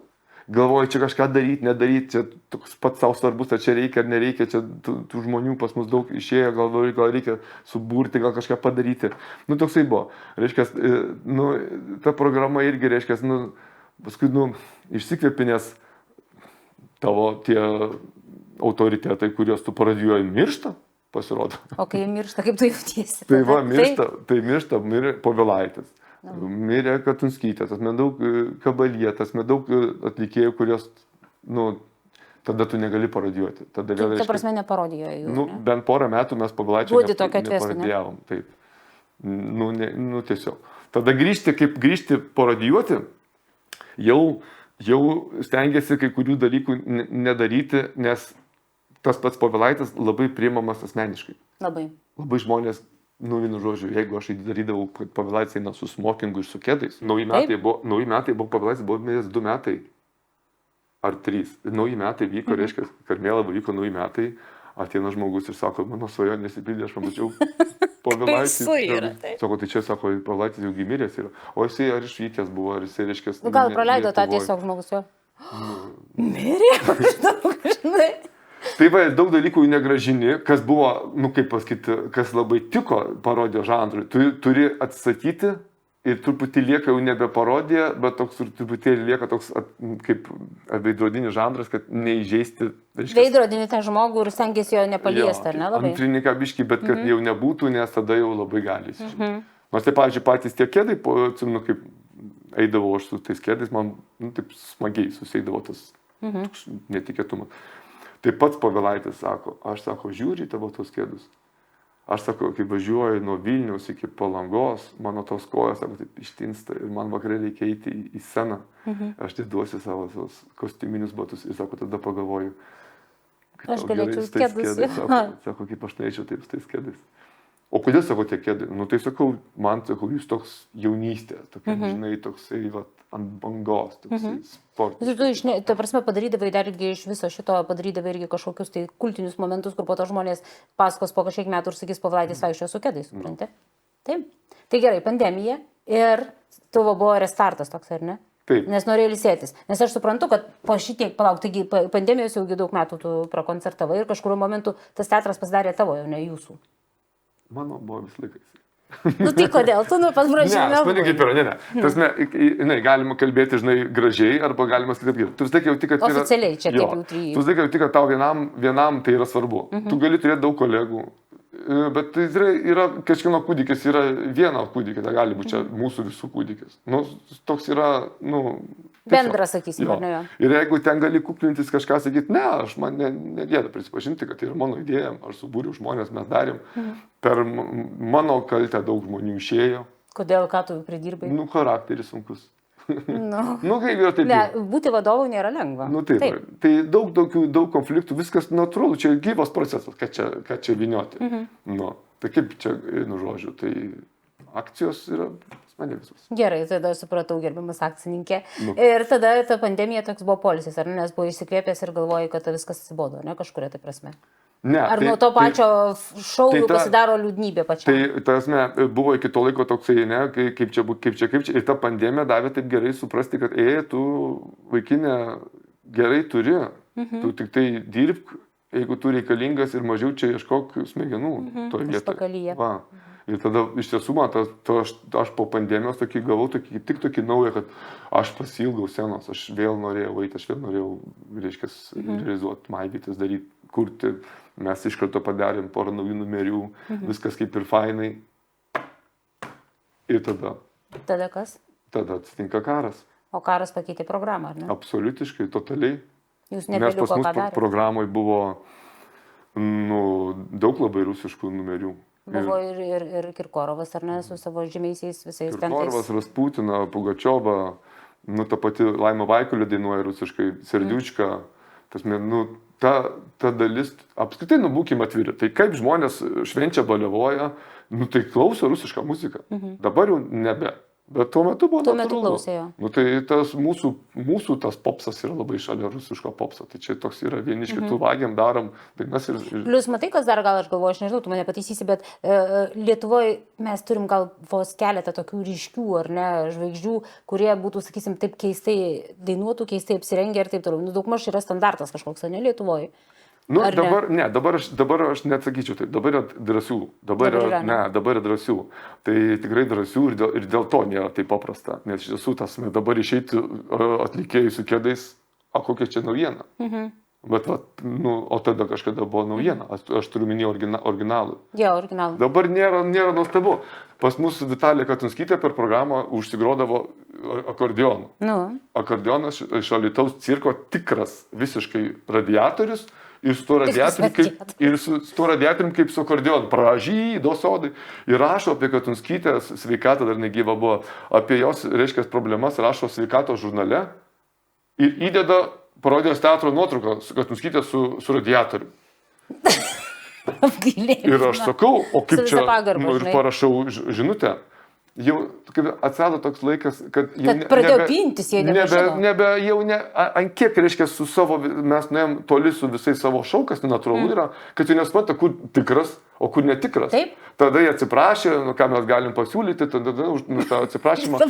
Galvoju, čia kažką daryti, nedaryti, čia toks pats savo svarbus, ar čia reikia ar nereikia, čia tų žmonių pas mus daug išėjo, gal reikia suburti, gal kažką padaryti. Toksai buvo. Reiškia, ta programa irgi, reiškia, paskui, išsikvėpi, nes tavo tie autoritetai, kuriuos tu parodijuoji, miršta, pasirodo. O kai miršta, kaip tu jautiesi? Tai va, miršta, mirė Povilaitis. Mirė Katunskytė, tas daug Kabaljė, tas daug atlikėjų, kurios, tada tu negali parodijuoti. Ta prasme neparodijuoji jų, ne? Bent porą metų mes Pavilaičio neparodijavom. Taip. Tiesiog. Tada grįžti parodijuoti, jau stengiasi kai kurių dalykų nedaryti, nes tas pats Pavilaitis labai priimamas asmeniškai. Labai. Labai žmonės, vienu žodžiu, jeigu aš darydavau, kad Pavilaitis eina su smokingu ir su kėdais, nauji metai buvo Pavilaitis, buvo minės 2 metai ar 3. Nauji metai vyko, reiškia, Karmėlava vyko nauji metai, ateina žmogus ir sako, mano svajonė nesipildė, aš pamačiau Pavilaitis. Sako, tai čia, sako, Pavilaitis jau gimirės yra. O jisai ar išvykęs buvo, ar jisai, reiškia... Gal praleido tą tiesiog žmogus jo? Mirė, žinai. Tai va, daug dalykų negražini, kas buvo, kaip pasakyti, kas labai tiko parodijos žanrui. Tu turi atsisakyti ir truputį lieka jau nebe parodija, bet toks truputėlį lieka toks kaip veidrodinis žanras, kad neįžeisti. Veidrodinį tą žmogų ir stengiasi jo nepaliesti, ar ne labai? Antrininką biškį, bet kad jau nebūtų, nes tada jau labai gali. Nors tai, pavyzdžiui, patys tie kėdai, kaip eidavau aš su tais kėdais, man taip smagiai susėdavo tas netikėtumas. Tai pats Pavilaitis sako, aš sako, žiūri tavo tos kėdus. Aš sako, kai važiuoju nuo Vilniaus iki Palangos, mano tos kojos, sako, taip ištinsta ir man vakarė reikia eiti į sceną. Aš tai duosiu savo kostiuminius batus ir sako, tada pagalvoju, kad aš galėčiau kėdus. Sako, kaip aš norėčiau taip su tais kėdais. O kodėl sako tie kėdai? Tai sakau, man sakau, jūs toks jaunystė, tokia, žinai, toksai ant bangos, toksai sportas. Tu, ta prasme, padarydavai dar irgi iš viso šito, padarydavai irgi kažkokius tai kultinius momentus, kur po to žmonės pasakos po kažkiek metų ir sakys, Pavilaitis vaikščiojo su kėdais, supranti? Taip. Tai gerai, pandemija ir tavo buvo restartas toks, ar ne? Taip. Nes norėjai ilsėtis. Nes aš suprantu, kad po šitiek, taigi pandemijos jau daug metų tu prakoncertavai ir kažkuriuo momentu tas teatras pasidarė tavo, jau ne jūsų. Mano buvo vis laikais. Tai kodėl? Tu pas pradžių ne. Aš maniau kaip yra, ne. Galima kalbėti, gražiai, arba galima skaityti. Tu vis tiek jau tik, kad... Oficialiai čia taip jau 3. Tu vis tiek jau tik, kad tau vienam tai yra svarbu. Tu gali turėti daug kolegų, bet tai yra kažkieno kūdikis, yra vieno kūdikio, tai gali būti čia mūsų visų kūdikis. Nu, toks yra, nu... Bendras, sakysim, ar ne jo. Ir jeigu ten gali kuklintis kažką sakyti, ne, aš man negėda prisipažinti, kad tai yra mano idėja, aš subūriu žmonės, mes darėm, per mano kaltę daug žmonių išėjo. Kodėl, ką tu pridirbai? Nu, charakteris sunkus. Nu, kaip yra taip. Ne, būti vadovu nėra lengva. Nu, taip. Tai daug konfliktų, viskas natūralu, čia gyvas procesas, kad čia vynioti. Nu, tai kaip čia, nu, žodžiu, tai akcijos yra mane visus. Gerai, tada supratau, gerbiamas akcininkė. Nu. Ir tada ta pandemija toks buvo poilsis, ar ne, nes buvo įsikvėpęs ir galvojai, kad viskas atsibodo, ne, kažkuria tai prasme. Ne, ar nuo to pačio šou pasidaro liūdnybė pačia? Tai, tasme, buvo iki to laiko toksai, ne, kaip čia, ir ta pandemija davė taip gerai suprasti, kad, tu vaikinę gerai turi, tu tik tai dirbk, jeigu tu reikalingas ir mažiau čia ieškok smegenų toje vietoje. Va. Ir tada iš tiesų man, aš po pandemijos gavau tokį naują, kad aš pasilgau scenos, aš vėl norėjau eiti, aš vėl norėjau, reiškia, realizuoti, maigytis, daryti, kurti. Mes iš karto padarėm porą naujų numerių, viskas kaip ir fainai. Ir tada. Tada kas? Tada atsitinka karas. O karas pakeitė programą, ar ne? Absoliutiškai, totaliai. Jūs nebeliko ką darėte? Nes pas mus programoje buvo daug labai rusiškų numerių. Buvo ir Kirkorovas, ar ne, su savo žymiaisiais visais tentais. Kirkorovas, Rasputina, Pugačiova, ta pati Laima Vaikulė dainuoja rusiškai, Serdiučka. Ta dalis, apskritai, būkime atviri. Tai kaip žmonės švenčia, baliavoja, tai klauso rusišką muziką. Dabar jau nebe. Bet tuo metu buvo natūralu. Tuo metu klausėjo. Tai tas mūsų tas popsas yra labai šalia rusiško popso. Tai čia toks yra vieni iš kitų vagiam, darom dainas ir... Plius, matai, kas dar gal, aš galvoju, aš nežinau, tu mane pataisysi, bet Lietuvoje mes turim gal vos keletą tokių ryškių, ar ne, žvaigždžių, kurie būtų, sakysim, taip keistai dainuotų, keistai apsirengę ir taip toliau. Daugmaž yra standartas kažkoks, ne Lietuvoje. Dabar aš neatsakyčiau taip, dabar yra drąsių, dabar yra drąsių, tai tikrai drąsių ir dėl to nėra taip paprasta, nes iš tiesų dabar išeiti atlikėjai su kėdais, kokia čia naujiena, bet o tada kažkada buvo naujiena, aš turiu minėti originalų. Jo, originalų. Dabar nėra nuostabu, pas mus Vitalija Katunskytė per programą užsigrodavo akordeonu. Akordeonas iš Alytaus cirko tikras visiškai radiatorius, ir su tuo radiatorium kaip su akordeonu, pražydo sodai. Ir rašo apie Katunskytės sveikatą, dar negyva buvo, apie jos, reiškia, problemas rašo sveikatos žurnale ir įdeda parodijos teatro nuotrauką Katunskytės su radiatorium. Ir aš sakau, o kaip čia, ir parašau žinutę. Jau atsirado toks laikas, kad pradėjo pintis, jie ant kiek, reiškia, su savo, mes nuėjom toli su visais savo šou, kas nenatūralu yra, kad jie nesupranta, kur tikras, o kur netikras. Taip. Tada jie atsiprašė, ką mes galim pasiūlyti, tada už tą atsiprašymą.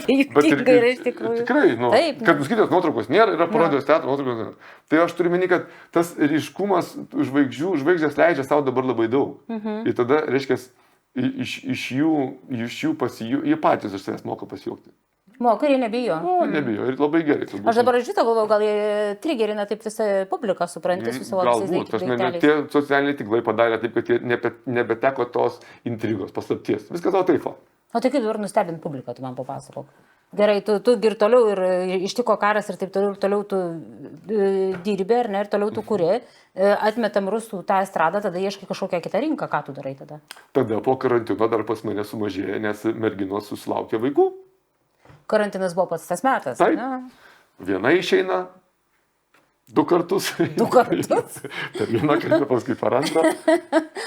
Tikrai, kad nuskaitytos nuotraukos nėra, yra parodijos teatro nuotraukos nėra. Tai aš turiu meni, kad tas ryškumas žvaigždės leidžia savo dabar labai daug. Ir tada, reiškia, iš jų pasijų, jie patys iš savęs moka pasijuokti. Moka ir jie nebijo. Nebijo ir labai gerai. Aš dabar žinau, galvoju, gal jie trigerina taip visą publiką, supranti, su savo galbūt, tie socialiniai tinklai padarė taip, kad jie nebeteko tos intrigos, paslapties. Viskas tau taip. O tai kaip dabar nustebint publiką, tu man papasakok. Gerai, tu ir toliau, ir ištiko karas ir taip toliau tu dirbi, ar ne, ir toliau tu kuri, atmetam rusų tą estradą, tada ieškai kažkokią kitą rinką, ką tu darai tada? Tada po karantino dar pas mane sumažėjo, nes merginos susilaukė vaikų. Karantinas buvo pats tas metas. Taip, viena išeina 2 kartus. 2 kartus? Per vieną kartą, paskui per antrą.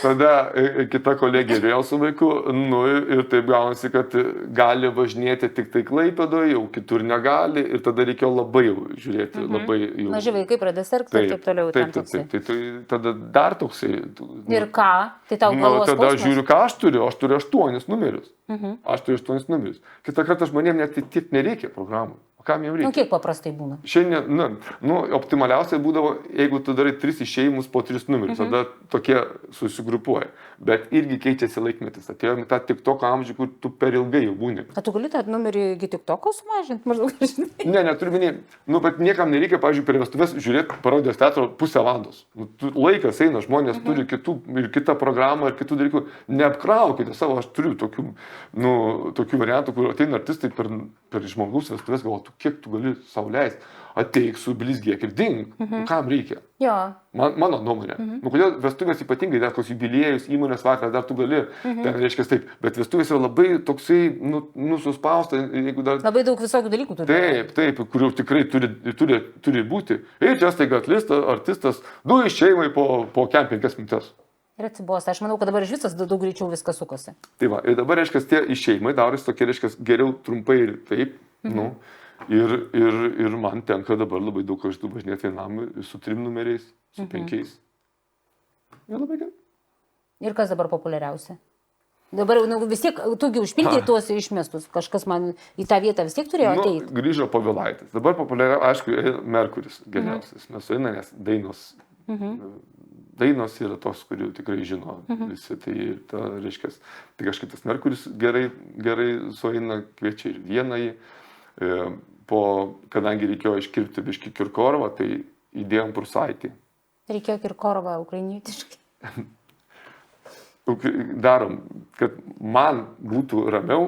Tada kita kolegė vėl su vaiku, ir taip gaunasi, kad gali važinėti tik tai Klaipėdoje, jau kitur negali, ir tada reikėjo labai jau žiūrėti, labai jau... Maži vaikai pradės sergti ir taip toliau. Taip, tada dar toksai... Ir ką? Tai tau galvos tada žiūriu, ką aš turiu 8 numerius. Aš turiu 8 numerius. Kitą kartą žmonėms net tiek nereikia programų. Kam jam reikia? Kiek paprastai būna? Šiandien, optimaliausiai būdavo, jeigu tu darai 3 išėjimus po 3 numerius, tada tokie susigrupuoja. Bet irgi keičiasi laikmetis. Atėjome tą TikTok amžių, kur tu per ilgai jau būni. Tu gali tą numerį iki TikToko sumažinti, maždaug, žinai? Neturiu minėti. Bet niekam nereikia, pavyzdžiui, per vestuves žiūrėti parodijos teatro pusę valandos. Laikas eina, žmonės turi kitą programą ir kitų dalykų. Neapkraukite savo, aš turiu tokių variantų, kur ateina artistai per žmogaus vestuves, galvoju, kiek tu gali sau leisti, ateik su blizgėk ir ding, kam reikia. Jo. Mano nuomonė. Kodėl vestuvės ypatingai, dar koks jubiliejus, įmonės vakaras, dar tu gali, ten reiškia taip, bet vestuvės yra labai toksai, suspausta, jeigu dar... Labai daug visokių dalykų turi. Taip, kurių tikrai turi būti. Ir čia staiga artistas, 2 išėjimai po 5 minutės. Ir atsibosta. Aš manau, kad dabar iš visas daug greičiau viskas sukosi. Tai va, ir dabar, reiškia, tie išėjimai darosi tokie, reiškia, geriau trumpai ir taip, ir man tenka dabar labai daug kartų važinėti vienam su 3 numeriais, su 5. Ir labai gerai. Ir kas dabar populiariausia? Dabar vis tiek, tugi užpildė tuos išmestus, kažkas man į tą vietą vis tiek turėjo ateiti. Grįžo Povilaitis. Dabar populiariausia, aišku, Merkuris geriausias. Mes sueina, nes dainos yra tos, kurių tikrai žino visi. Tai reiškia, tai kažkaip tas Merkuris gerai sueina, kviečia ir Vienai. Kadangi reikėjo iškirpti biškį Kirkorovą, tai įdėjom Prusaitį. Reikėjo Kirkorovą ukrainietiškai. Darom, kad man būtų ramiau,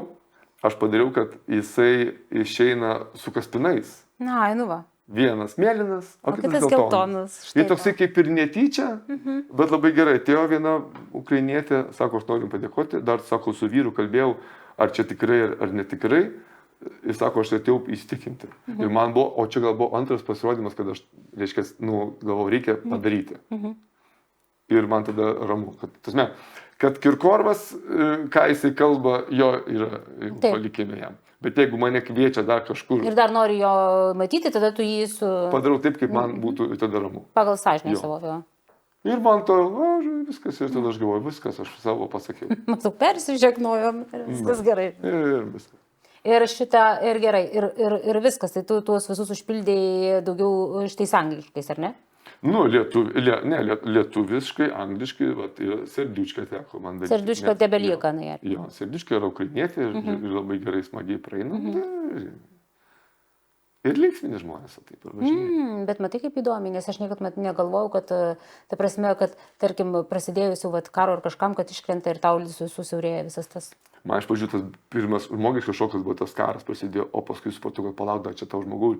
aš padariau, kad jisai išeina su kaspinais. Va. Vienas mėlynas, o kitas geltonas. Tai toksai kaip ir netyčia, bet labai gerai. Atėjo viena ukrainietė, sako, aš noriu padėkoti, dar sako, su vyru kalbėjau, ar čia tikrai, ar netikrai. Jis sako, aš atėjau įsitikinti. Ir man buvo, o čia gal buvo antras pasirodymas, kad aš, reiškia, galvau, reikia padaryti. Ir man tada ramu. Kad Kirkorovas, ką jisai kalba, jo yra palikime jam. Bet jeigu mane kviečia dar kažkur... Ir dar nori jo matyti, tada tu jį padarau taip, kaip man būtų tada ramu. Pagal sąžinę savo. Ir man to, viskas, ir tada aš galvoju, viskas, aš savo pasakiau. Matuk, persižegnojom, viskas gerai. Ir viskas. Ir gerai, ir viskas, tai tu tuos visus užpildėjai daugiau šitais angliškais, ar ne? Lietuviškai, angliškai, Serdiučka teko man daryti. Serdiučka tebelieka, ne? Jo, Serdiučka yra ukrainietė ir labai gerai smagiai praeina. Ir linksmini žmonės taip ir važinėja. Bet matai kaip įdomi, nes aš niekad negalvojau, kad, ta prasme, kad, tarkim, prasidėjusiu karo ar kažkam, kad iškrenta ir tau susiaurėja visas tas. Man iš pradžių tas pirmas žmogiškas šokas buvo tas karas prasidėjo, o paskui supratau, kad palauk, čia tau žmogau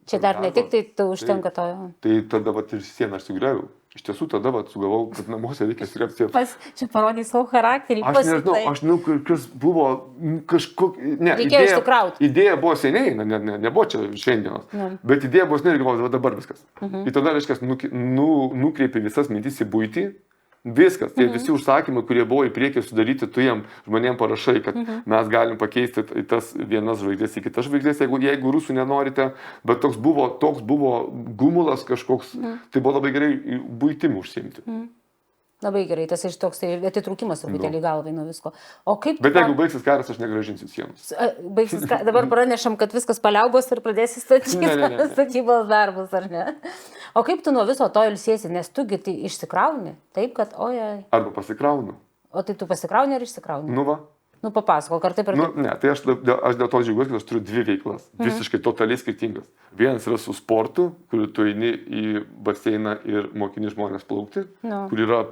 Čia dar ne tik tai užtenka to. Tai tada ir sieną aš sugriaviau. Iš tiesų tada sugavau, kad namuose reikia sugriauti sieną. Čia parodai savo charakterį. Aš nežinau, kas buvo kažkokia... Reikėjo išsikrauti. Idėja buvo seniai, nebuvo čia šiandienos. Bet idėja buvo seniai ir galvoju, dabar viskas. Ir tada, reiškia, nukreipi visas mintis į buitį. Viskas, tie visi užsakymai, kurie buvo į priekį sudaryti, tu jiem žmonėm parašai, kad mes galim pakeisti tas vienas žvaigždės į kitas žvaigždės, jeigu rusų nenorite, bet toks buvo gumulas kažkoks, tai buvo labai gerai buitimi užsiimti. Labai gerai, tas iš toks atitrūkimas truputėlį galvai nuo visko. Bet jeigu baigsis karas, aš negrąžinsiu sienos. Dabar pranešam, kad viskas paliaubos ir pradėsi statybos darbus, ar ne? O kaip tu nuo viso to ilsiesi, nes tugi tai išsikrauni, taip, kad ojai. Arba pasikraunu. O tai tu pasikrauni ar išsikrauni? Papasakok, ar taip ir taip? Ne, tai aš dėl to džiaugiuosi, kad aš turiu 2 veiklas, visiškai totaliai skirtingas. Vienas yra su sportu, kur tu eini į baseiną ir mokini žmonės plaukti, kur yra,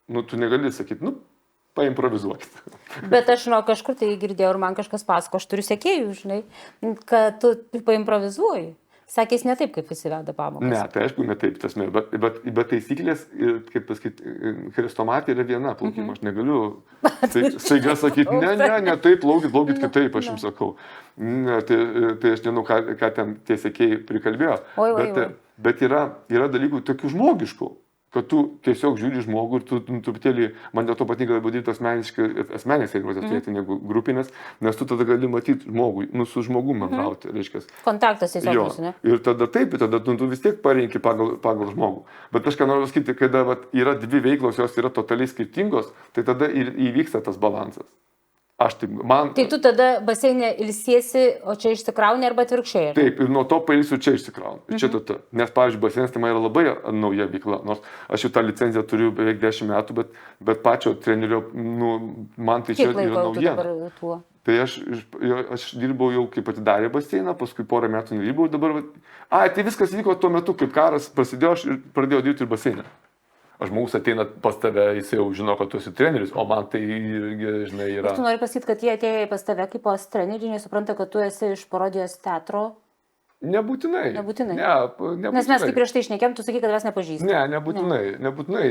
tu negali sakyti, paimprovizuokit. Bet aš kažkur tai girdėjau ir man kažkas pasako, aš turiu sekėjų, žinai, kad tu paimprovizuoji. Sakės ne taip, kaip visi veda pamokas. Ne, tai aišku, ne taip, bet taisyklės, kaip pasakyti, chrestomatija yra viena plaukimo. Aš negaliu staiga sakyti, ne, taip, plaukit kitaip, aš jums sakau. Tai aš nežinau, ką ten tie sekėjai prikalbėjo. Bet yra dalykų tokių žmogiškų, kad tu tiesiog žiūri žmogų ir tu truputėlį, man dėl to patinka labiau dirbti asmenės veiklos turėti negu grupinės, nes tu tada gali matyti žmogui, su žmogum bendrauti, reiškia. Kontaktas tiesiog bus, ne? Ir tada taip, tada tu vis tiek parenki pagal žmogų. Bet aš ką noriu pasakyti, kada yra 2 veiklos, jos yra totaliai skirtingos, tai tada ir įvyksta tas balansas. Tai tu tada baseinė ilsiesi, o čia išsikrauni arba atvirkščiai? Taip, ir nuo to pailsiu čia išsikraunu. Čia nes, pavyzdžiui, baseinas tai man yra labai nauja veikla, nors aš jau tą licenciją turiu beveik 10 metų, bet pačio trenerio, man tai čia yra naujiena. Tai aš dirbau jau kaip atidarė baseiną, paskui porą metų nedirbau ir dabar, tai viskas vyko tuo metu, kaip karas prasidėjo, aš pradėjau dirbti ir baseiną. Žmogus ateina pas tave, jis jau žino, kad tu esi treneris, o man tai irgi, žinai, yra. Tu nori pasakyti, kad jie atėjo pas tave kaip pas trenerį, nesupranta, kad tu esi iš parodijos teatro? Nebūtinai. Nebūtinai. Nebūtinai. Nes mes kaip prieš tai šnekėm, tu sakai, kad mes nepažįstame. Nebūtinai.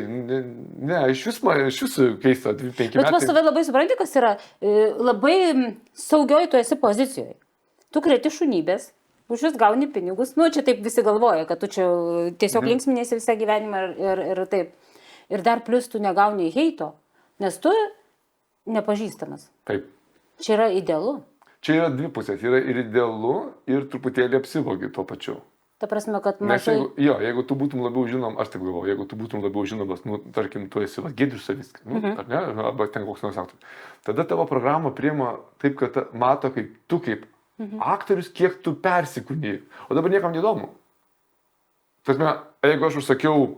Ne, iš vis keista, 5 metų. Bet pas tave labai supranti, kas yra, labai saugioj tu esi pozicijoje. Tu kreti šunybės. Už jūs gauni pinigus. Čia taip visi galvoja, kad tu čia tiesiog linksminėsi visą gyvenimą ir taip. Ir dar plus tu negauni heito, nes tu nepažįstamas. Taip. Čia yra idealu. Čia yra dvi pusės. Yra ir idealu, ir truputėlį apsivogi tuo pačiu. Ta prasme, kad mažai... Jeigu tu būtum labiau žinom, aš taip galvoju, jeigu tu būtum labiau žinomas, tarkim, tu esi Giedrius Savickas, ar ne, arba ten koks nors aktorius. Tada tavo programą priima taip, kad mato, kaip tu kaip aktorius, kiek tu persikūnėjai. O dabar niekam neįdomu. Tarkime, jeigu aš užsakiau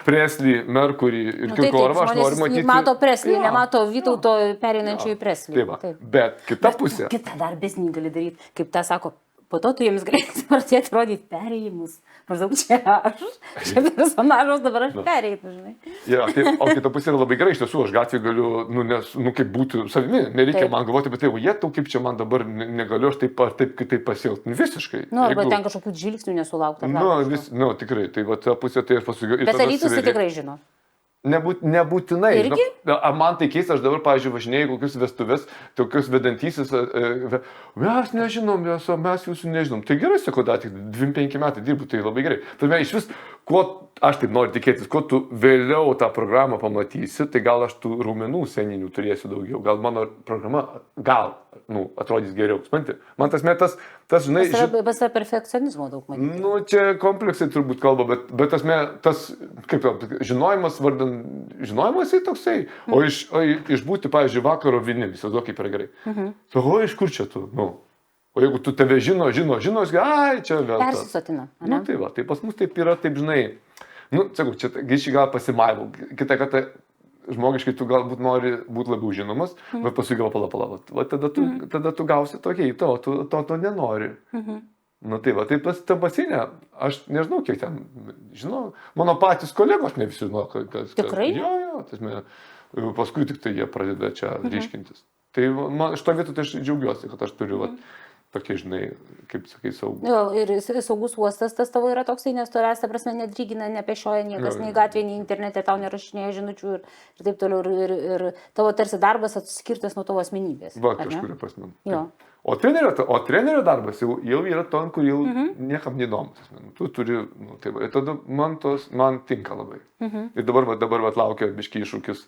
Presley, Mercury ir Kirkorą, aš noriu matyti... Mato Presley, nemato Vytauto pereinančių į Presley. Taip, bet kita pusė... Kita dar besnį gali daryti, kaip ta sako, po to tu jiems galėsi pradėti rodyti perėjimus. Maždaug čia personažas, dabar aš perėjau, žinai. O kita pusė yra labai gerai, iš tiesų, aš gatvėje galiu, kaip būti savimi, nereikia man galvoti, bet kaip čia man dabar negaliu, aš taip ar taip kitaip pasielgti. Visiškai. Arba ten kažkokių žvilgsnių nesulaukta. Tikrai, tai va ta pusė, tai aš pasakiau. Bet Alytus tai tikrai žino. Nebūtinai. Irgi? Man tai keista, aš dabar, pavyzdžiui, važinėjau kokius vestuvės, tokius vedantysis, mes nežinom, mes jūsų nežinom. Tai gerai, sakau, dar tik 25 metai dirbu, tai labai gerai. Tai iš vis, kuo aš taip noriu tikėtis, kuo tu vėliau tą programą pamatysi, tai gal aš tų raumenų seninių turėsiu daugiau, gal mano programa, atrodys geriau. Man tas, žinai... Pas tą perfekcionizmo daug matyti. Čia kompleksai turbūt kalba, bet tas, kaip žinojimas vardan, žinojimas tai toksai, o išbūti, pavyzdžiui, vakaro vinim, įsivaizduok, kaip yra gerai. O iš kur čia tu? O jeigu tu tave žino, čia vėl. Persisotina. Tai va, tai pas mus taip yra, taip žinai, sakau, čia gaišiai gal pasimaivau, kitą kartą žmogiškai tu galbūt nori būti labiau žinomas, bet paskui gal pala, tada tu gausi tokį, to nenori. Tai va, tai ta baseinė, aš nežinau, kiek ten, žinau, mano patys kolegos ne visi žino, kas. Tikrai? Paskui tik tai jie pradeda čia ryškintis. Tai iš to vietų tai aš džiaugiuosi, kad aš turiu tokie, žinai, kaip sakai, saugus. Ir saugus uostas tas tavo yra toksai, nes tavęs, ta prasme, nedrygina, nepešioja niekas, nei gatvėje, nei internete, tau nerašinėja žinučių ir taip toliau. Ir tavo tarsi darbas atskirtas nuo tavo asmenybės. Va, kažkuria prasme. O trenerio darbas jau yra ton, kur jau niekam neįdomus. Tu turi, tada man tinka labai. Ir dabar laukia biškiai iššūkis.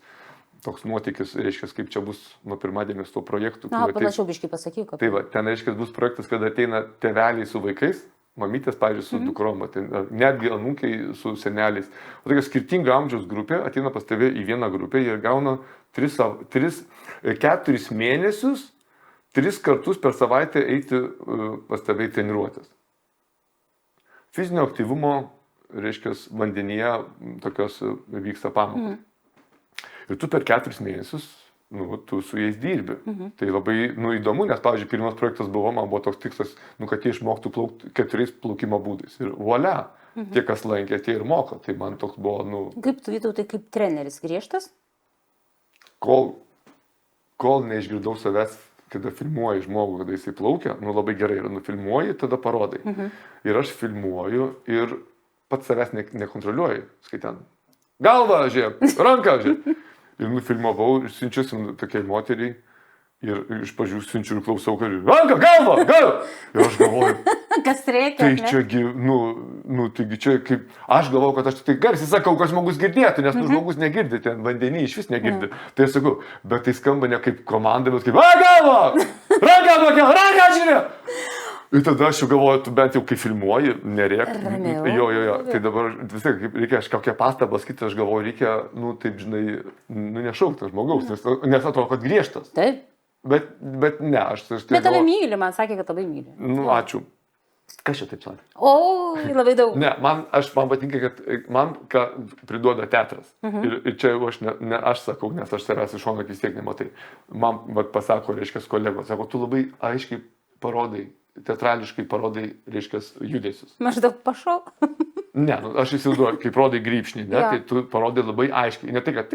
Toks nuotykis, reiškia, kaip čia bus nuo pirmadienio su tuo projektu. Panašiau biškai pasakyk. Tai va, ten, reiškia, bus projektas, kada ateina tėveliai su vaikais, mamytės, pavyzdžiui, su dukrom, netgi anūkiai su seneliais. O tokia skirtinga amžiaus grupė ateina pas tave į vieną grupę ir gauna 4 mėnesius, 3 kartus per savaitę eiti pas tave į treniruotės. Fizinio aktyvumo, reiškia, vandenyje tokios vyksta pamokos. Ir tu per 4 mėnesius, tu su jais dirbi. Tai labai, įdomu, nes, pavyzdžiui, pirmas projektas buvo, man buvo toks tikslas, kad jie išmoktų plaukti 4 plaukimo būdais. Ir volia, tie, kas lankė, tie ir moko. Tai man toks buvo, Kaip tu, Vytautai, kaip treneris griežtas? Kol neišgirdau savęs, kada filmuoji žmogų, kada jisai plaukia, labai gerai yra, nufilmuoji, tada parodai. Ir aš filmuoju ir pats savęs nekontroliuoju. Skaitant. Galva, žiūrėk, ranką, žiūrėk. Ir nufilmavau, ir siunčiu tokiai moteriai, ir iš pradžių siunčiu ir klausau, kad ranką, galva! Ir aš galvoju, kas reikia. Tai čiagi, taigi čia kaip, aš galvoju, kad aš tai garsiai sakau, kad žmogus girdėtų, nes žmogus negirdi, ten vandenį iš vis negirdi. Tai aš sakau, bet tai skamba ne kaip komanda, bet kaip, galva! Ranką, žiūrėk! Ir tada aš jau galvoju, tu bent jau kai filmuoji, nerėk. Ramiau. Jo. Tai dabar vis tiek reikia kažkokią pastabą sakyti, aš galvoju, reikia, taip žinai, nešaukti žmogaus, nes atrodo, kad griežtas. Taip. Bet ne, aš Bet tave myli, man sakė, kad labai myli. Ačiū. Kas čia taip sakė? O, labai daug. Ne, man patinka, kad man ką priduoda teatras. Ir čia jau ne aš sakau, nes aš savęs iš šono vis tiek nematai. Man pasako, reiškia, kolegos, sako, tu labai aiškiai parodai, teatrališkai parodai, reiškia, judesius. Maždaug pašau. Ne, aš įsivaizduoju, kaip rodai grybšnį, ne, tai tu parodai labai aiškiai. Ne tai, kad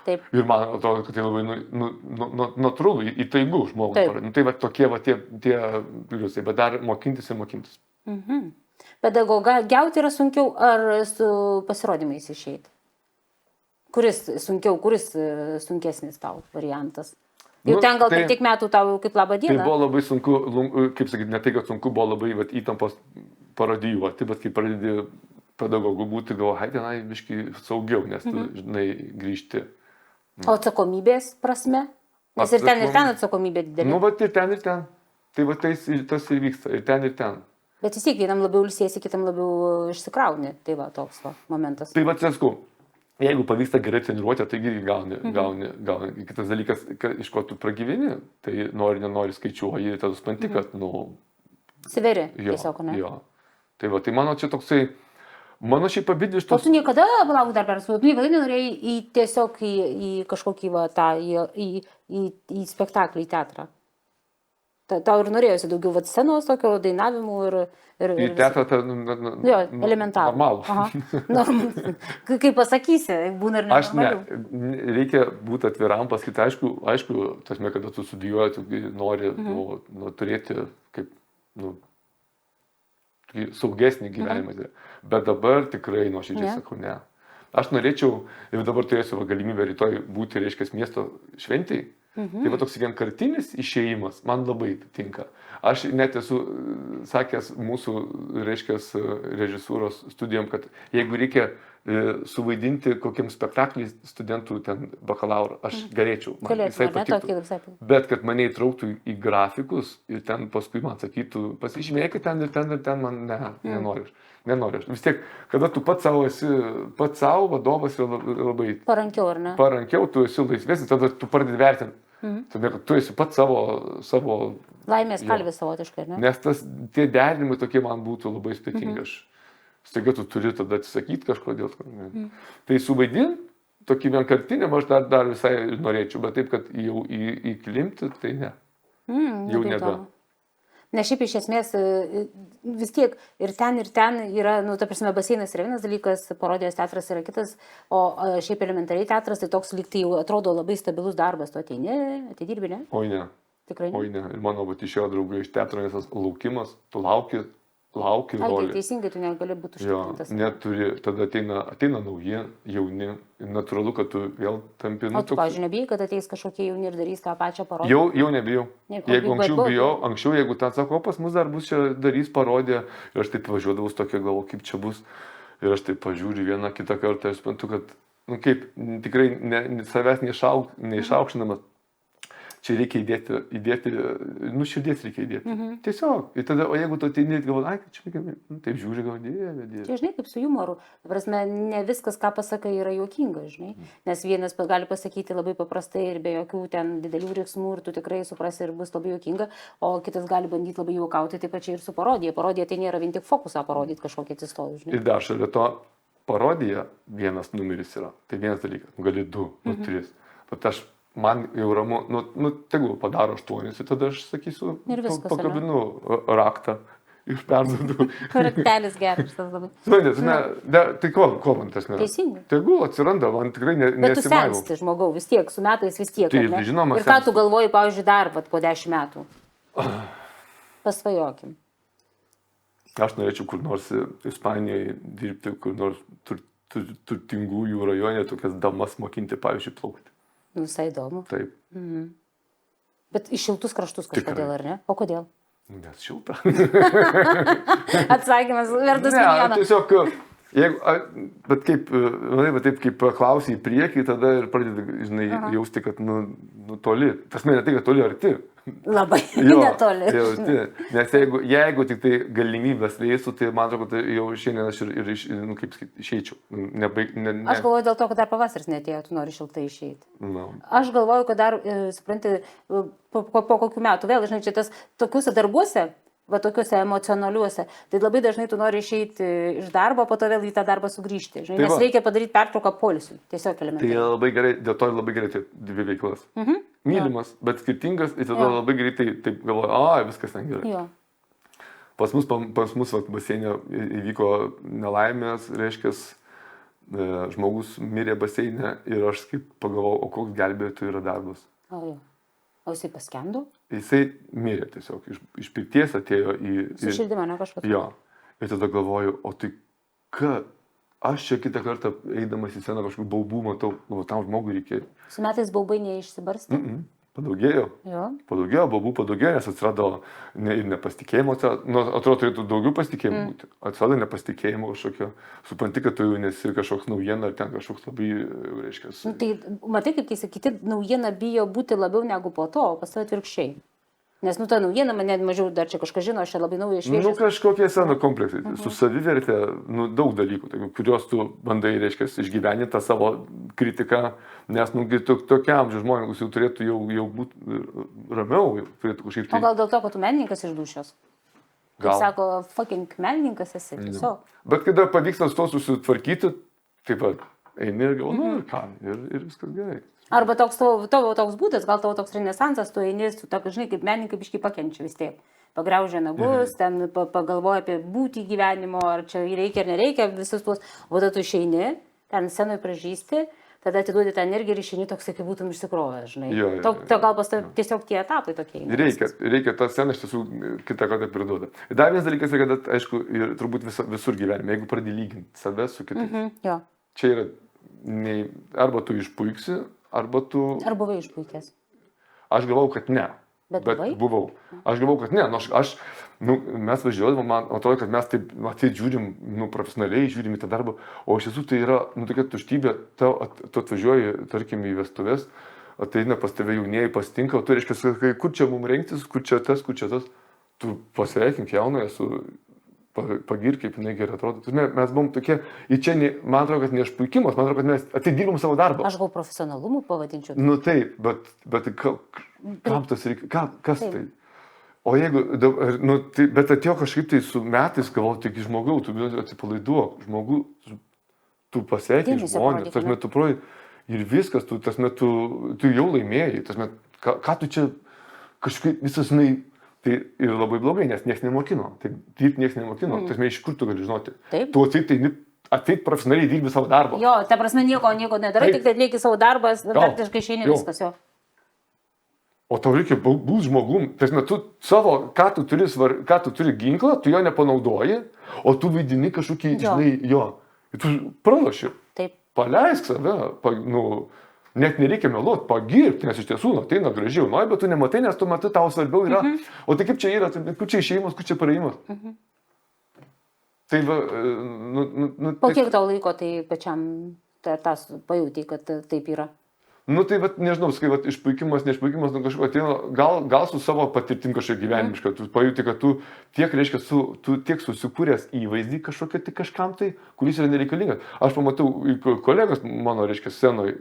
Taip. Ir man atrodo, kad tai labai natūralu, įtaigų žmogui. Tai va tokie va tie pliusai, bet dar mokintis ir mokintis. Pedagogą gauti yra sunkiau ar su pasirodymais išeiti? Kuris sunkesnis tau variantas? Jau ten gal per tiek metų tau kaip labą dieną? Tai buvo labai sunku, kaip sakyti, ne tai, kad sunku, buvo labai įtampos parodijuoti, bet kai pradedi pedagogų būti, galvoju, tenai biškai saugiau, nes tu, žinai, grįžti. O atsakomybės prasme? Nes ir ten atsakomybė didelė. Nu, bet ir ten. Tai va tas ir vyksta, ir ten. Bet vis tiek vienam labiau ilsiesi, kitam labiau išsikrauni. Tai va toks momentas. Tai va, cesku, jeigu pavyksta gerai treniruoti, tai irgi gauni. Kitas dalykas, iš ko tu pragyveni, tai nenori skaičiuoji, tada supranti, kad, Sveri, tiesiog, ne? Jo. Tai va, tai mano čia toksai, mano šiaip abidvi iš tos... O tu niekada, palauk dar persvadu, tu niekada nenorėjai tiesiog į kažkokį į spektaklį, į teatrą? Tau ir norėjosi daugiau scenos, tokio dainavimų ir... Į teatrą, jo, elementarų. Normalų. Kaip pasakysi, būna ir nenormalių. Aš ne, reikia būti atviram, pasakyti, aišku, tasme, kada tu studijuoji, tu nori turėti kaip, saugesnį gyvenimą. Bet dabar tikrai nuoširdžiai sakau, ne. Aš norėčiau, ir dabar turėsiu galimybę rytoj būti, reiškia, miesto šventėj. Tai va toks vienkartinis išėjimas man labai tinka. Aš net esu sakęs mūsų, reiškia, režisūros studijom, kad jeigu reikia suvaidinti kokiam spektaklį studentų ten bakalauro, aš galėčiau. Man visai patiktų. Bet kad mane įtrauktų į grafikus ir ten paskui man sakytų, pasižymėkit ten ir ten, man nenoriu. Vis tiek, kada tu pats savo vadovas yra labai... Parankiau, ar ne? Parankiau, tu esi laisvesnis, tada tu pradedi vertinti. Tada, kad tu esi pats savo... Laimės kalvis savotiškai, ne? Nes tie derinimai tokie man būtų labai sudėtingi. Staiga tu turi tada atsisakyti kažkodėl. Tai suvaidin, tokį vienkartinį aš dar visai norėčiau, bet taip, kad jau įklimpti, tai ne. Jau nebe. Nes šiaip iš esmės vis tiek ir ten yra, ta prasme, baseinas yra vienas dalykas, parodijos teatras yra kitas, o šiaip elementariai teatras tai toks lyg tai jau atrodo labai stabilus darbas, tu ateini, atidirbi, ne? Oi ne. Tikrai ne? Oi ne. Ir mano, bet išėjo draugai iš teatro, nes tas laukimas, tu lauki rolį. Teisingai, tu negali būti užtikrintas. Neturi, tada ateina nauji, jauni, natūralu, kad tu vėl tampi... O tu, pavyzdžiui, nebijai, kad ateis kažkokie jauni ir darys tą pačią parodiją? Jau nebijau. Jeigu anksčiau, jeigu ten sako, pas mus dar bus čia darys parodiją, ir aš taip važiuodavau tokia galvo, kaip čia bus, ir aš taip pažiūriu vieną kitą kartą, aš suprantu, kad, kaip, tikrai savęs neišaukštinamas. Čia reikia įdėti, širdies reikia įdėti. Tiesiog. Ir tada, o jeigu tu ateini, galvoji, čia reikia, taip žiūri, galvoji, Čia, žinai, kaip su jumoru. Prasme, ne viskas, ką pasakai, yra juokinga, žinai. Nes vienas gali pasakyti labai paprastai ir be jokių ten didelių riksmų ir tu tikrai suprasi ir bus labai juokinga, o kitas gali bandyti labai juokauti, taip pačiai ir su parodija. Parodija tai nėra vien tik fokusą parodyti kažkokį atsistojų, žinai. Ir dar šalia to parodija vienas numeris yra. Tai vienas dalykas. Gali 2, 3. Bet man jau ramu, tegul padaro 8, ir tada aš sakysiu, pakabinu raktą ir perduodu. Raktelis geras, tas labai. Tai ko man tas nėra? Teisingai. Tegul atsiranda, man tikrai nesimailau. Bet tu sensti žmogau, vis tiek, su metais vis tiek. Tai žinoma, ir ką tu galvoji, pavyzdžiui, dar po 10 metų? Pasvajokim. Aš norėčiau kur nors Ispanijoje dirbti, kur nors turtingųjų rajone tokias damas mokinti, pavyzdžiui, plaukti. Visai įdomu. Taip. Bet į šiltus kraštus kažkodėl, ar ne? O kodėl? Nes šilta. Atsakymas vertas milijoną. Ne, tiesiog, bet taip kaip klausai į priekį, tada ir pradedi, žinai, jausti, kad, toli. Tas ne tai, kad toli arti. Labai Jo, netoli. nes jeigu tik tai galimybės leistų, tai man atrodo, kad jau šiandien aš kaip sakyti, išeičiau. Aš galvoju dėl to, kad dar pavasaris netėjo, tu nori šiltai išeiti. No. Aš galvoju, kad dar, supranti, po kokių metų vėl, žinai, čia tas tokiuose darbuose, va tokiuose emocionaliuose, tai labai dažnai tu nori išeiti iš darbo, po to vėl į tą darbą sugrįžti. Žinai, nes reikia padaryti pertrauką poilsiui, tiesiog elementariai. Tai labai gerai, dėl to labai gerai tai dvi veiklas. Mylimas, bet skirtingas, ir tada labai greitai taip galvoju, viskas ten gerai. Jo. Pas mus baseine įvyko nelaimės, reiškia, žmogus mirė baseine ir aš kaip pagalvojau, o koks gelbėtojų yra darbas. O jisai paskendo? Jisai mirė tiesiog, iš pirties atėjo į... Su širdima, ne kažkas? Jo. Ir tada galvoju, o tai ką, aš čia kitą kartą eidamas į sceną kažkokių baubų matau, tam žmogui reikėjo. Su metais baubai neišsibarstė? Padaugėjo. Jo. Baubų padaugėjo, nes atsirado ir nepasitikėjimo, atrodo, turėtų daugiau pasitikėjimo būti. Atsirado nepasitikėjimo kažkokio, supranti, kad tu jau nesi kažkoks naujiena, ar ten kažkoks labai, reiškia. Tai matai, kaip kiti naujiena bijo būti labiau negu po to, o pas tave atvirkščiai. Nes, ta naujiena mane mažiau dar čia kažkas žino, aš čia labai nauja šviežia. Kažkokie seno kompleksai, su savivertė, daug dalykų, kuriuos tu bandai, reiškia, išgyventi tą savo kritiką, nes, tokiam žmonėms jau turėtų jau būti ramiau, turėtų kažkaip tai... O gal dėl to, kad tu menininkas iš dušios? Kaip sako, fucking menininkas esi, tiesiog. Bet kada pavyksta su to susitvarkyti, taip pat eini ir galvoji, ir ką, ir viskas gerai. Arba tavo toks būdas, gal tavo toks renesansas, tu eini, tu tokia, žinai, kaip menininkai biškai pakenčia vis tiek. Pagraužia nagus, ten pagalvoja apie būtį gyvenimo, ar čia reikia ar nereikia, visus tuos. O tada tu išeini, ten scenoje pražysti, tada atiduodi tą energiją ir išeini toks, kaip būtum išsikrovęs, žinai. Gal pas tiesiog tie etapai tokie. Reikia tą sceną iš tiesų kitą kartą priduoda. Ir dar vienas dalykas yra, kad, aišku, ir turbūt visur gyvenime, jeigu pradedi lyginti save su kitais. Čia yra, arba tu išpuiksi, arba buvai išpuikęs? Aš galvau, kad ne. Bet buvau. Aš galvau, kad ne. Mes važiuodavome, man atrodo, kad mes taip žiūrim, profesionaliai žiūrim į tą darbą, o iš tiesų tai yra, tokia tuštybė, tu atvažiuoji, tarkim, į vestuvės, ateina pas tave jaunieji, pasitinka, o tu reiškia, kur čia mums rengtis, kur čia tas, tu pasveikink jaunąją su... Pagir, kaip jinai gerai atrodo. Mes buvom tokie, ir čia, man atrodo, kad ne išpuikimas, man atrodo, kad mes atidirbom savo darbą. Aš gal profesionalumų pavadinčiau. Taip, bet kam tas reikia, kas tai? O jeigu, bet atėjo kažkaip tai su metais, galvoju, tik žmogau, tu atsipalaiduok, žmogau, tu pasveikini žmonės, tu proji, ir viskas, tu jau laimėjai, ką tu čia kažkaip visas, tai ir labai blogai, nes nieks nemokino. Taip, dirbti nieks nemokino. Iš kur tu gali žinoti? Taip. Tu ateit profesionaliai dirbi savo darbą. Jo, ta prasme nieko nedarai, tik tai atlieki savo darbą, praktiškai išeini viskas jo. O tau reikia būti žmogum. Tu savo, ką tu turi ginklą, tu jo nepanaudoji, o tu vaidini kažkokį, žinai, jo. Ir tu pralaši. Taip. Paleisk save, net nereikia meluoti, pagirti, nes iš tiesų ateina gražiai jaunoji, bet tu nematai, nes tu matai, tau svarbiau yra. O tai kaip čia yra, kur čia išėjimas, kur čia praėjimas? Tai va, Po kiek tau laiko tai pačiam tas pajūti, kad taip yra? Tai va, nežinau, kai išpuikimas, neišpuikimas, kažkaip ateina, gal su savo patirtim kažkaip gyvenimiškai, tu pajūti, kad tu tiek, reiškia, tu tiek susikūręs įvaizdį kažkam tai, kuris yra nereikalingas. Aš pamatau kolegas mano, reiškia, scenoje,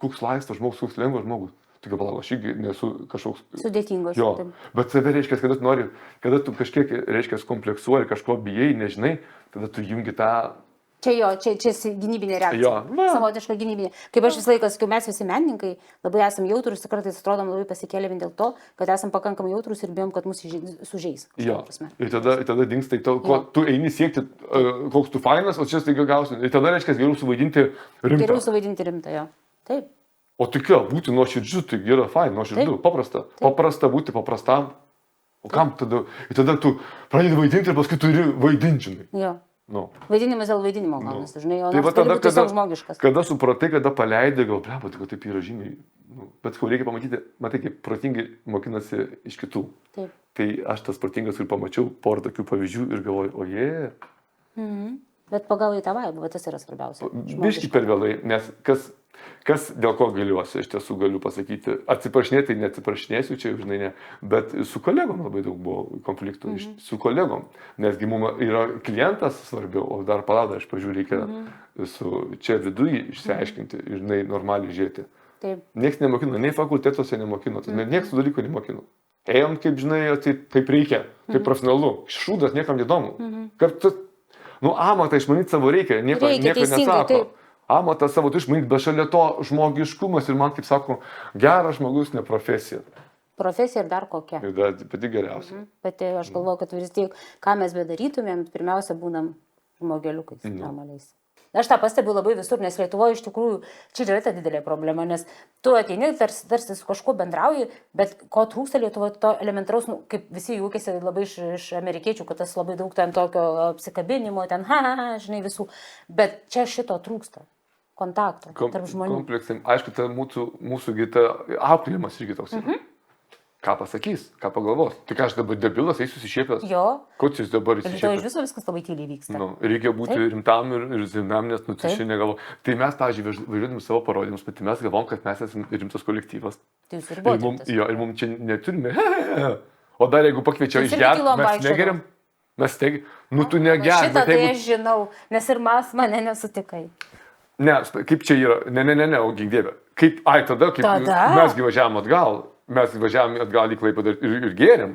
koks laisvas žmogus, koks lengvas žmogus. Tai palauk, aš irgi nesu kažkoks... Sudėtingas. Jo, bet save, reiškia, kada tu kažkiek, reiškia, kompleksuoji, kažko bijai, nežinai, tada tu jungi tą... Čia gynybinė reakcija. Savotiška gynybinė. Kaip aš visą laiką sakiau, mes visi menininkai labai esame jautrus, kartais atrodom labai pasikėlę vien dėl to, kad esame pakankamai jautrus ir bijom, kad mus sužeis. Jo. Ir tada dingsta, tu eini siekti, koks tu fainas, o čia staiga gausi. Ir tada reiškia geriau suvaidinti rimtą. Geriau suvaidinti rimtą, jo. Taip. O tai ką, būti nuoširdžiu, tai yra fain, nuoširdžiu, paprasta. Paprasta būti paprastam. O kam tada? Ir tada tu pradedi vaidinti ir paskui turi vaidinti, žinai. Jo. Vaidinimas dėl vaidinimo gaunasi, žinai, o tai turi būti tiesiog žmogiškas. Kada supratai, kada paleidai, gal, kad taip yra žymiai, bet reikia pamatyti, matai, kaip protingai mokinasi iš kitų. Taip. Tai aš tas protingas ir pamačiau porą tokių pavyzdžių ir galvoju, oje. Bet pagavai tą vaibą, bet tas yra svarbiausia. Biški per vėlai, nes kas Kas dėl ko gailiuosi, iš tiesų galiu pasakyti. Atsiprašinėti, neatsiprašinėsiu, čia, žinai, ne. Bet su kolegom labai daug buvo konfliktų. Su kolegom. Nesgi mums yra klientas svarbiau, o dar palauda, iš pažiūrėjau, reikia čia viduje išsiaiškinti ir, žinai, normaliai žiūrėti. Taip. Niekas nemokino, nei fakultetuose nemokino, niekas tų dalykų nemokino. Ėjom, kaip žinai, kaip reikia, kaip profesionalu. Šūdas niekam neįdomu. Amatą išmanyti savo reikia, nieko nesako. Taip. Amatą savo tu išmanyti, bet šalia to žmogiškumas ir man, kaip sako, geras žmogus, ne profesija. Profesija ir dar kokia. Ir dar pati geriausia. Pati, aš galvoju, kad vis tiek, ką mes bedarytumėm, pirmiausia, būnam žmogeliukais normaliais. Aš tą pastebiu labai visur, nes Lietuvoje iš tikrųjų čia yra ta didelė problema, nes tu ateini, tarsi su kažkuo bendrauji, bet ko trūksta Lietuvoje, to elementaraus, kaip visi jūkėsi labai iš amerikiečių, kad tas labai daug ten tokio apsikabinimo, ten, žinai, visų, bet čia šito trūksta. Kontakto tarp žmonių. Kompleksai. Aišku, ta mūsų gita auklėjimas irgi toks. Ką pasakys, ką pagalvos. Tai ką aš dabar debilas, eisiu išėpęs. Jo. Kocis dabar išsišėpęs. Rytoj iš viso viskas labai tyliai vyksta. Reikia būti rimtam ir zimnam, nes čia negalvo. Tai mes, pavyzdžiui, važiuodami savo parodymus, bet mes galvom, kad mes esame rimtas kolektyvas. Tai jūs ir buvote. Ir mums čia neturime. O dar jeigu pakviečia išgerti, mes negeriam. Mes tegi, tu negerti. Šitą tai aš žinau, nes ir mane nesutikai. Ne, kaip čia yra, ne, o gink dieve. Kaip, tada, mes važiavom atgal į Klaipėdą ir gėrėm.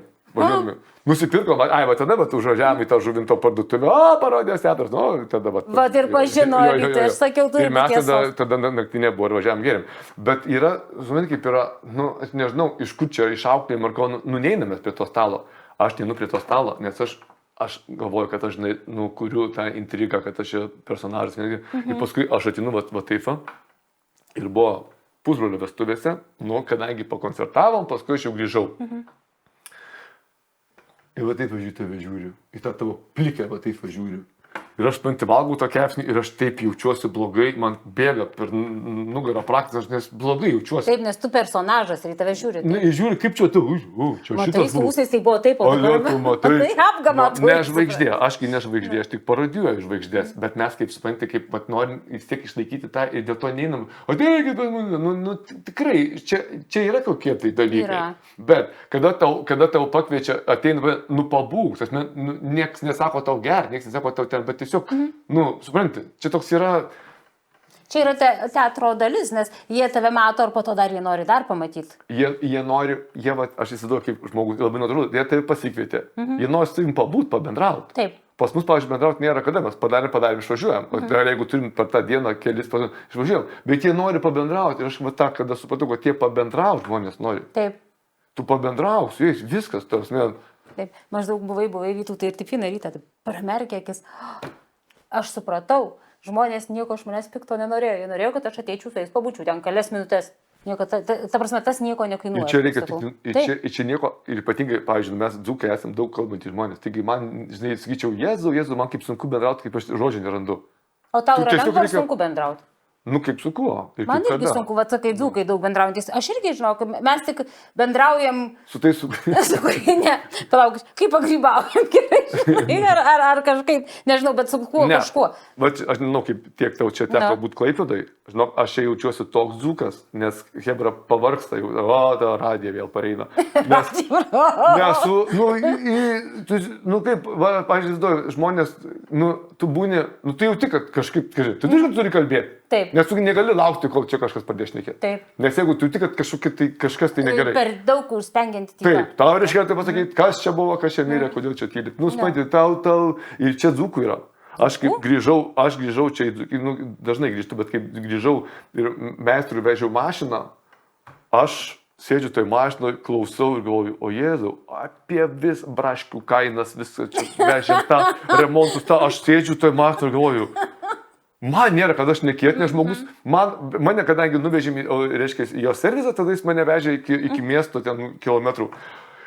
Nusipirkom, tada, užvažiavom į tą Žuvinto parduotuvę, parodijos teatras, tada, ir pažinojai, tai aš sakiau, tu ir mes tada naktinė buvo ir važiavom gėrėm. Bet yra, žinai, kaip yra, aš nežinau, iš kur čia išauklėjim, ar ko, neinamės prie to stalo. Aš neinu prie to stalo, nes aš galvoju, kad aš, žinai, kuriu tą intrigą, kad aš čia personažas. Ir paskui aš atinu va taip ir buvo pusbrolio vestuvėse, kadangi pakoncertavom, paskui aš jau grįžau. Ir va taip žiūriu, į tą tavo plikę va taip žiūriu. Ir aš valgau tą kepsnį ir aš taip jaučiuosi blogai, man bėga per nugarą praktikas, nes blogai jaučiuosi. Taip, nes tu personažas ir į tave žiūri. Žiūri, kaip čia tu, čia šitas. Matai, su ūsais tai buvo taip, o tai apgama. Ne žvaigždė, ašgi ne žvaigždė, aš tik parodijuoju žvaigždės, bet mes kaip suprantate, kaip norim vis tiek išlaikyti tą ir dėl to neinam. O tai, tikrai, čia yra kokie tai dalykai. Bet kada tau pakviečia, ateina, pabūk, niekas nesako tau ger, niekas nesako tau ten, bet tiesiog, supranti, čia toks yra... Čia yra teatro dalis, nes jie tave mato, ar po to dar jie nori dar pamatyti. Jie nori, aš įsivaizduoju, kaip žmogus labai natūralu, jie tave pasikvietė. Jie nori su tavim pabūt, pabendrauti. Taip. Pas mus, pavyzdžiui, bendrauti nėra kada, mes padarėm, išvažiuojam. Dar jeigu turim per tą dieną kelis išvažiuojam. Bet jie nori pabendrauti. Ir aš kada supratau, kad tie pabendrauti žmonės nori. Taip. Tu pabendrauk su jais, viskas, tarsi. Taip, maždaug buvai Vytautai ir taip vieną rytą, pramerkė akis. Aš supratau, žmonės nieko iš manęs pikto nenorėjo. Jie norėjo, kad aš ateičiau su jais pabūčiau ten kelias minutės. Ta prasme, tas nieko nekainuoja. Ir čia reikia, čia nieko, ir ypatingai, pavyzdžiui, mes dzūkai esame daug kalbantys žmonės. Taigi man, žinai, sakyčiau, Jėzau, man kaip sunku bendrauti, kaip aš žodžių nerandu. O tau yra lengva ar sunku bendrauti? Kaip sunku. Man irgi sunku, sakai, dzūkai daug bendraujantis. Aš irgi žinau, mes tik bendraujam... Su tais ne, palauk, kaip pagrybaujam, gerai, ar kažkaip, nežinau, bet su kuo kažkuo. Aš nežinau, kaip tiek tau čia teko būti Klaipėdai. Žinau, aš čia jaučiuosi toks dzūkas, nes hebra pavargsta jau, ta radija vėl pareina. Kaip, pažiūrėjau, žmonės, tu būni, tu jauti, kad kažkaip, tu turi kalbėti. Taip. Nes tu negali laukti, kol čia kažkas pradės šnekėti. Taip. Nes jeigu tu tik, kad kažkas tai negerai. Per daug užstengianti tylą. Taip, tau reiškia tai pasakyti, kas čia buvo, kas čia mirė, kodėl čia tyli. Supranti, tau. Ir čia dzūkų yra. Aš grįžau čia, dažnai grįžtu, bet kaip grįžau ir meistrui vežiau mašiną, aš sėdžiu toj mašinoje, klausau ir galvoju, o Jėzau, apie vis braškių kainas, visą čia vežėm tą remontus, aš sėdžiu toj mašinoje ir galvoju, man nėra, kad aš nekėt, nes žmogus, mane kadangi nuvežėm, reiškia, jo servizą, tada jis mane vežė iki miesto ten kilometrų.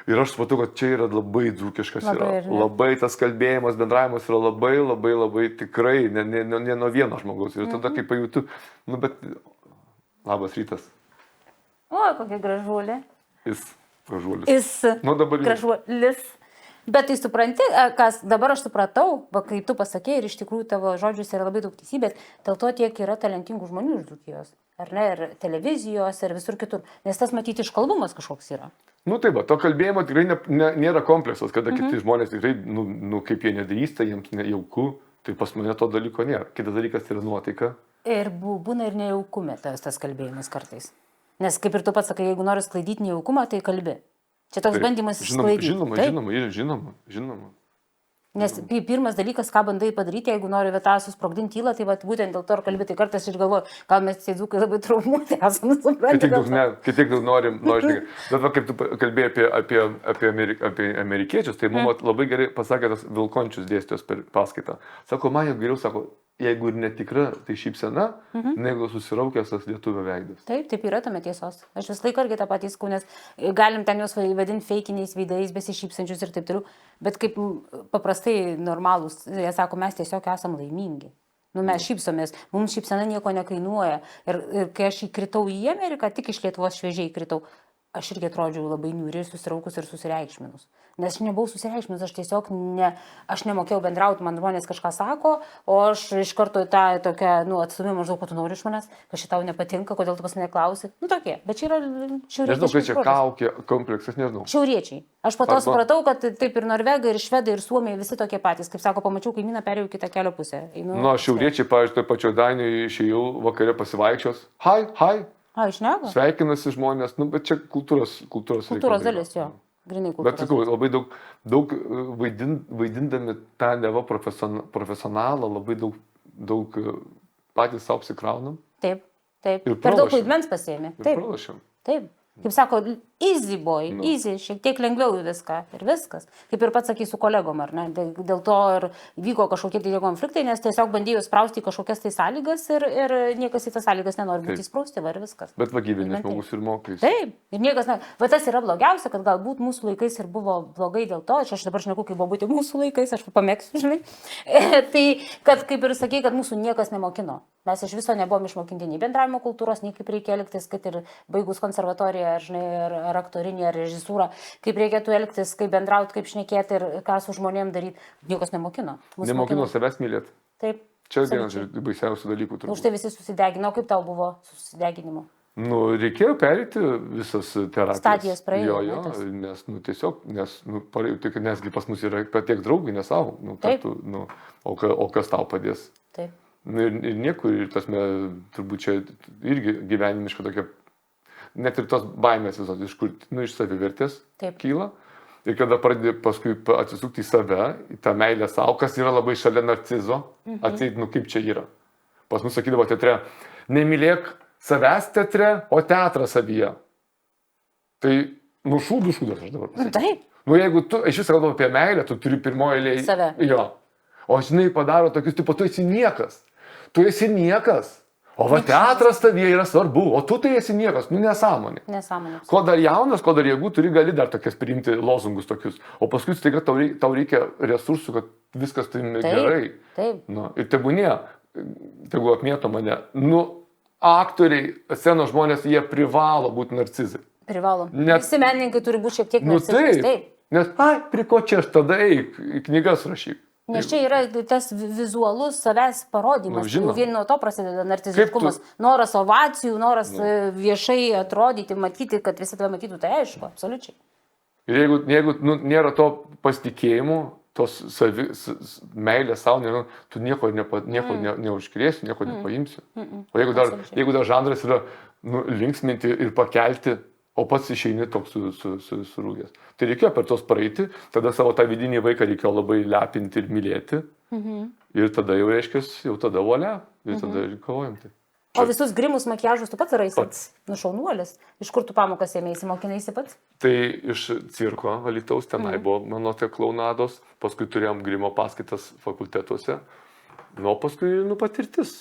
Ir aš supratau, kad čia yra labai dzūkiškas, labai tas kalbėjimas, bendravimas yra labai tikrai, ne nuo vieno žmogaus. Ir tada, kai pajūtų, bet labas rytas. O, kokia gražuolė. Gražuolis. Gražuolis. Bet tai supranti, kas dabar aš supratau, kai tu pasakei ir iš tikrųjų tavo žodžiuose yra labai daug teisybės, dėl to tiek yra talentingų žmonių iš Dzūkijos. ar ne, ir televizijos, ir visur kitur. Nes tas matyti iškalbumas kažkoks yra. Nu taip, to kalbėjimo tikrai nėra kompleksas, kada kiti žmonės tikrai, kaip jie nedrįsta, jiems nejauku, tai pas mane to dalyko nėra. Kitas dalykas yra nuotaika. Ir būna ir nejaukume tas kalbėjimas kartais. Nes kaip ir tu pats sakai, jeigu nori sklaidyti nejaukumą, tai kalbi. Čia toks bandymas sklaidyti. Žinoma. Nes pirmas dalykas, ką bandai padaryti, jeigu nori vietą susprogdinti tylą, tai būtent dėl to ir kalbėti. Kartais aš galvoju, gal mes dzūkai labai traumuoti esame, suprantate. Kai tik daug norim, bet va, kaip tu kalbėjai apie amerikiečius, tai mums labai gerai pasakė tas Vilkončius dėstytojas per paskaitą. Sako, man jau geriau, sako, jeigu ir netikra, tai šypsena, negu susiraukęs tas lietuvio veidas. Taip yra tame tiesos. Aš vis laiką irgi tą patį skau, nes galim ten juos vadinti feikiniais veidais, besišypsančius ir taip toliau, bet kaip paprastai normalūs, jie sako, mes tiesiog esam laimingi. Mes šypsomės, mums šypsena nieko nekainuoja. Ir kai aš įkritau į Ameriką, tik iš Lietuvos šviežiai įkritau, aš irgi atrodžiau labai niūri, susiraukus ir susireikšminus. Nes aš nebuvau susireikšminus, aš tiesiog aš nemokėjau bendrauti, man žmonės kažką sako, o aš iš karto tą tokią, atstumimą maždaug, kad tu nori iš manęs, kad šitau nepatinka, kodėl tu pas mane klausi. Tokie, bet čia yra šiauriečiai. Nežinau, kad čia kaukė kompleksas, nežinau. Šiauriečiai. Aš po to supratau, kad taip ir Norvegai, ir Švedai, ir Suomiai visi tokie patys. Kaip sako, pamačiau kaimyną, perėjau kitą kelio pusę. Šiauriečiai, pavyzdžiui, toj pačioj Danijoje išėjau vakare pasivaikščios. Hai. Šneka? Sveikinasi žmonės, bet čia kultūros dalis, jo. Grinai kultūros. Bet sakau, labai daug vaidindami tą neva profesionalą, labai daug patys savo apsikraunam. Taip. Per daug vaidmens pasiėmė. Taip. Kaip sako, easy boy, easy, šiek tiek lengviau viską ir viskas. Kaip ir pats sakai su kolegom, ar ne? Dėl to ir vyko kažkokie tai konfliktai, nes tiesiog bandėjau sprausti kažkokias tai sąlygas ir niekas į tas sąlygas nenori būti įsprausti, ir viskas. Bet gyvenęs žmogus ir mokais. Taip, ir niekas, tas yra blogiausia, kad galbūt mūsų laikais ir buvo blogai dėl to, aš dabar šneku, kaip buvo būti mūsų laikais, aš pamėgsiu, žinai. Tai, kad kaip ir sakei, kad mūsų niekas nemokino. Mes iš viso nebuvom išmokinti nei bendravimo kultūros, nei kaip reikia elgtis, kad ir baigus konservatoriją, ar aktorinį, ar režisūrą, kaip reikėtų elgtis, kaip bendrauti, kaip šnekėti ir ką su žmonėm daryti. Niekas nemokino. Nemokino savęs mylėti. Taip. Čia vienas iš baisiausių dalykų. Už tai visi susidegino. Kaip tau buvo susideginimu? Reikėjo perėti visas terapijas. Stadijas praėjo. Jo, nes, tiesiog, nesgi pas mus yra patiek draugai, ne savo. O kas tau padės? Taip. Ir niekur, ir tasme, turbūt čia irgi gyvenimiška tokia, net ir tos baimės visos, iš savivertės kyla. Ir kada pradedi paskui atsisukti į save, į tą meilę savo, kas yra labai šalia narcizo, atseit, kaip čia yra. Pas mus sakydavo teatre, nemylėk savęs teatre, o teatrą savyje. Tai, šūdas aš dabar pasakysiu. Taip. Jeigu tu, iš vis kalbam apie meilę, tu turi pirmoje eilėje. Save. Jo. O žinai, padaro tokius, tipo, tu esi niekas. Tu esi niekas. O va teatras tavyje yra svarbu, o tu tai esi niekas, nesąmonė. Nesąmonė. Ko dar jaunas, ko dar jėgų turi, gali dar tokias priimti lozungus tokius. O paskui staiga tau reikia resursų, kad viskas tai gerai. Taip. Ir tegu apmėto mane. Aktoriai, scenos žmonės, jie privalo būti narcizai. Privalo. Visi menininkai turi būti šiek tiek narcizai. Taip. Nes, prie ko čia aš tada eik, knygas rašyk. Nes čia yra tas vizualus savęs parodimas. Vien nuo to prasideda narciziškumas. Noras ovacijų, noras viešai atrodyti, matyti, kad visi tave matytų, tai aišku, absoliučiai. Ir jeigu nėra to pasitikėjimo, tos meilės savo, tu nieko neužkrėsi, nieko nepaimsi. O jeigu dar žanras yra linksminti ir pakelti, o pats išeini toks surūgęs. Tai reikėjo per tos praeiti, tada savo tą vidinį vaiką reikėjo labai lepinti ir mylėti. Ir tada jau reiškia, jau tada volia, ir tada ir kovojam. O visus grimus, makiažus tu pats raisi? Šaunuolis. Iš kur tu pamokas ėmėsi, mokinaisi pats? Tai iš cirko Alytaus, tenai buvo mano tie klaunados, paskui turėjom grimo paskaitas fakultetuose, paskui patirtis.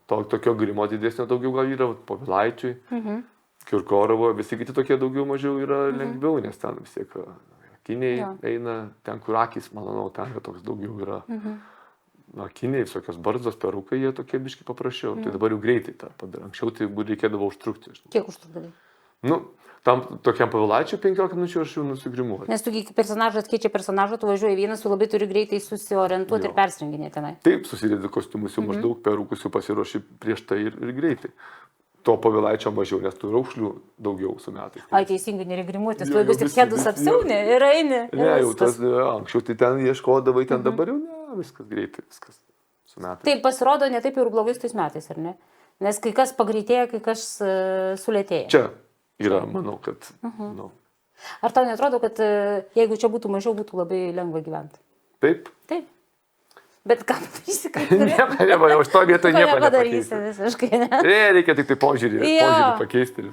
Tokio grimo didesnio daugiau gal yra, Povilaičiui. Kirkorovo, visi kiti tokie daugiau mažiau yra lengviau, nes ten vis tiek akiniai eina, ten kur akis, manau, ten toks daugiau yra. Akiniai, visokios barzdos, perukai, jie tokie biški paprasčiau. Tai dabar jau greitai tą padarė. Anksčiau tai reikėdavo užtrukti. Kiek užtrukdavai? Nu, tam tokiam Povilaičiui 15 minučių aš jau nusigrimuoju. Nes tu personažas keičia personažą, tu važiuoji vienas, tu labai turi greitai susiorientuoti ir persirenginėti tenai. Taip, susidėdi kostiumus jau maždaug per rūkus jau pasiruoši prieš tai ir greitai. To Povilaičio mažiau, nes tu raukšlių daugiau su metais. Ai, teisingai, neregrimuotis, tu jeigu tik kėdus apsiauni ir eini. Ne, jau tas, anksčiau tai ten ieškodavai, ten dabar jau ne, viskas greitai, viskas su metais. Tai pasirodo ne taip ir blogai su tais metais, ar ne? Nes kai kas pagreitėja, kai kas sulėtėja. Čia yra, manau, kad... Nu. Ar tau netrodo, kad jeigu čia būtų mažiau, būtų labai lengva gyventi? Taip? Taip. Bet ką padarysi, kad... Nieko, jau iš to vietoje nieko nepadarysi visiškai, ne? Reikia tik tai požiūrį pakeisti.